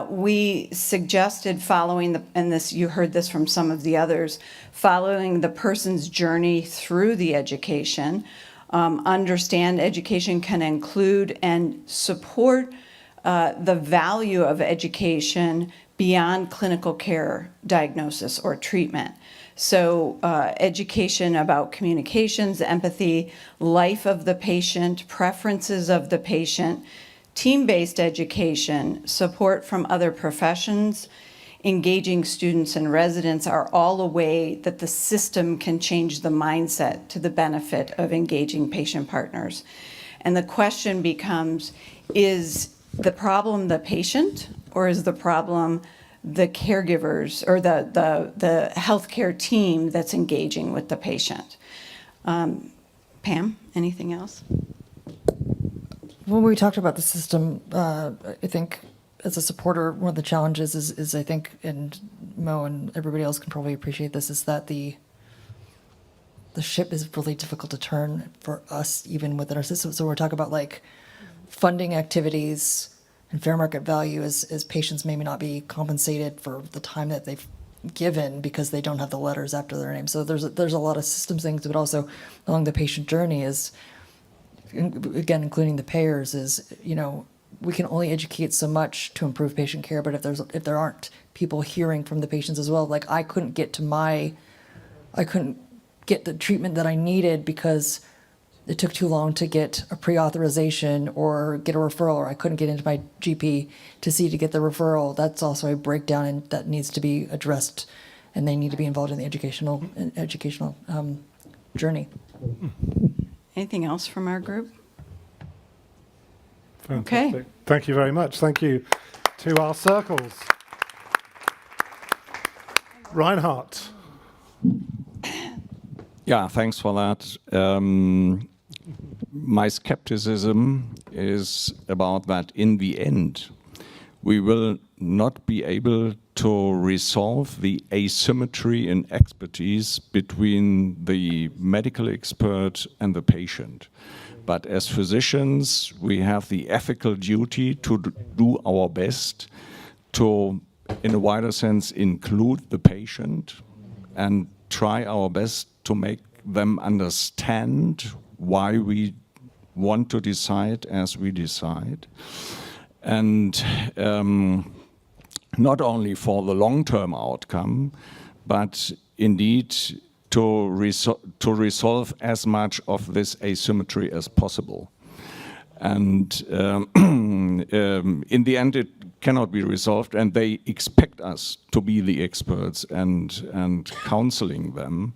We suggested following and this, you heard this from some of the others, following the person's journey through the education. Understand education can include and support the value of education beyond clinical care, diagnosis, or treatment. So education about communications, empathy, life of the patient, preferences of the patient, team-based education, support from other professions, engaging students and residents are all a way that the system can change the mindset to the benefit of engaging patient partners. And the question becomes, is the problem the patient or is the problem the caregivers or the healthcare team that's engaging with the patient? Pam, anything else? When we talked about the system, I think as a supporter, one of the challenges is I think, and Mo and everybody else can probably appreciate this, is that the ship is really difficult to turn for us, even within our system. So we're talking about like funding activities and fair market value as patients maybe not be compensated for the time that they've given because they don't have the letters after their name. So there's a lot of systems things, but also along the patient journey is, again, including the payers, is, you know, we can only educate so much to improve patient care, but if there aren't people hearing from the patients as well, like I couldn't get the treatment that I needed because it took too long to get a pre-authorization or get a referral, or I couldn't get into my GP to get the referral. That's also a breakdown, and that needs to be addressed, and they need to be involved in the educational journey. Anything else from our group? Fantastic. Okay. Thank you very much. Thank you to our circles. Reinhard. Yeah, thanks for that. my skepticism is about that in the end, we will not be able to resolve the asymmetry in expertise between the medical expert and the patient. But as physicians, we have the ethical duty to do our best to, in a wider sense, include the patient and try our best to make them understand why we want to decide as we decide. And not only for the long-term outcome, but indeed to resolve as much of this asymmetry as possible. And in the end, it cannot be resolved, and they expect us to be the experts and counseling them.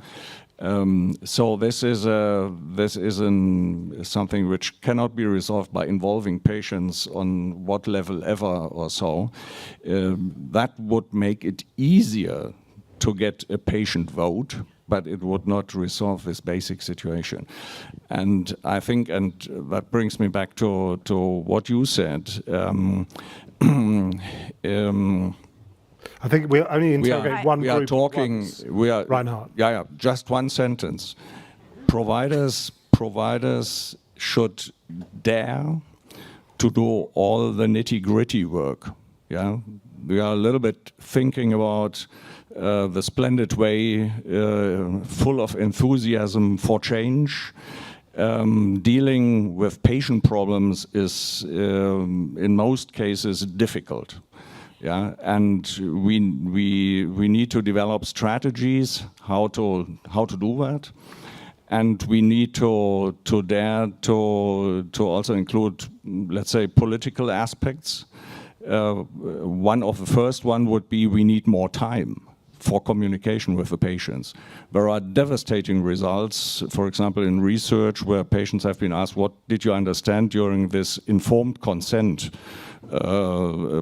So this is something which cannot be resolved by involving patients on what level ever or so. That would make it easier to get a patient vote, but it would not resolve this basic situation. And I think, and that brings me back to what you said. I think we'll only interrogate one group. We are talking. Reinhard. Yeah. Just one sentence. Providers should dare to do all the nitty-gritty work. Yeah, we are a little bit thinking about the splendid way, full of enthusiasm for change. Dealing with patient problems is, in most cases, difficult. Yeah, and we need to develop strategies how to do that, and we need to dare to also include, let's say, political aspects. One of the first one would be we need more time for communication with the patients. There are devastating results, for example, in research where patients have been asked, what did you understand during this informed consent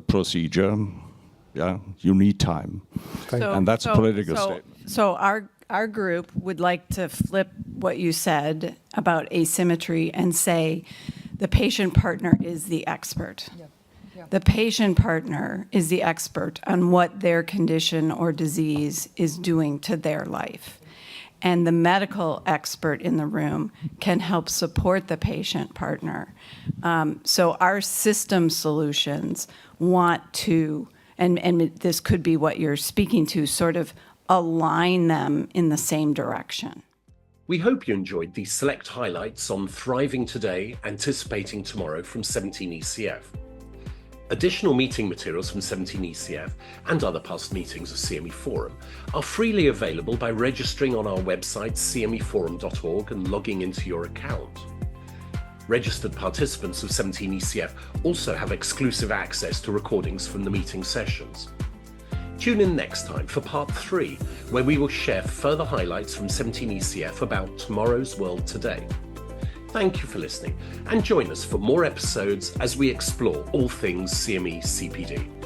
procedure? Yeah, you need time. And that's a political statement. So our group would like to flip what you said about asymmetry and say the patient partner is the expert. Yeah. The patient partner is the expert on what their condition or disease is doing to their life. And the medical expert in the room can help support the patient partner. So our system solutions want to, and this could be what you're speaking to, sort of align them in the same direction. We hope you enjoyed these select highlights on Thriving Today, Anticipating Tomorrow from 17ECF. Additional meeting materials from 17ECF and other past meetings of CME Forum are freely available by registering on our website cmeforum.org and logging into your account. Registered participants of 17ECF also have exclusive access to recordings from the meeting sessions. Tune in next time for part 3, where we will share further highlights from 17ECF about tomorrow's world today. Thank you for listening, and join us for more episodes as we explore all things CME CPD.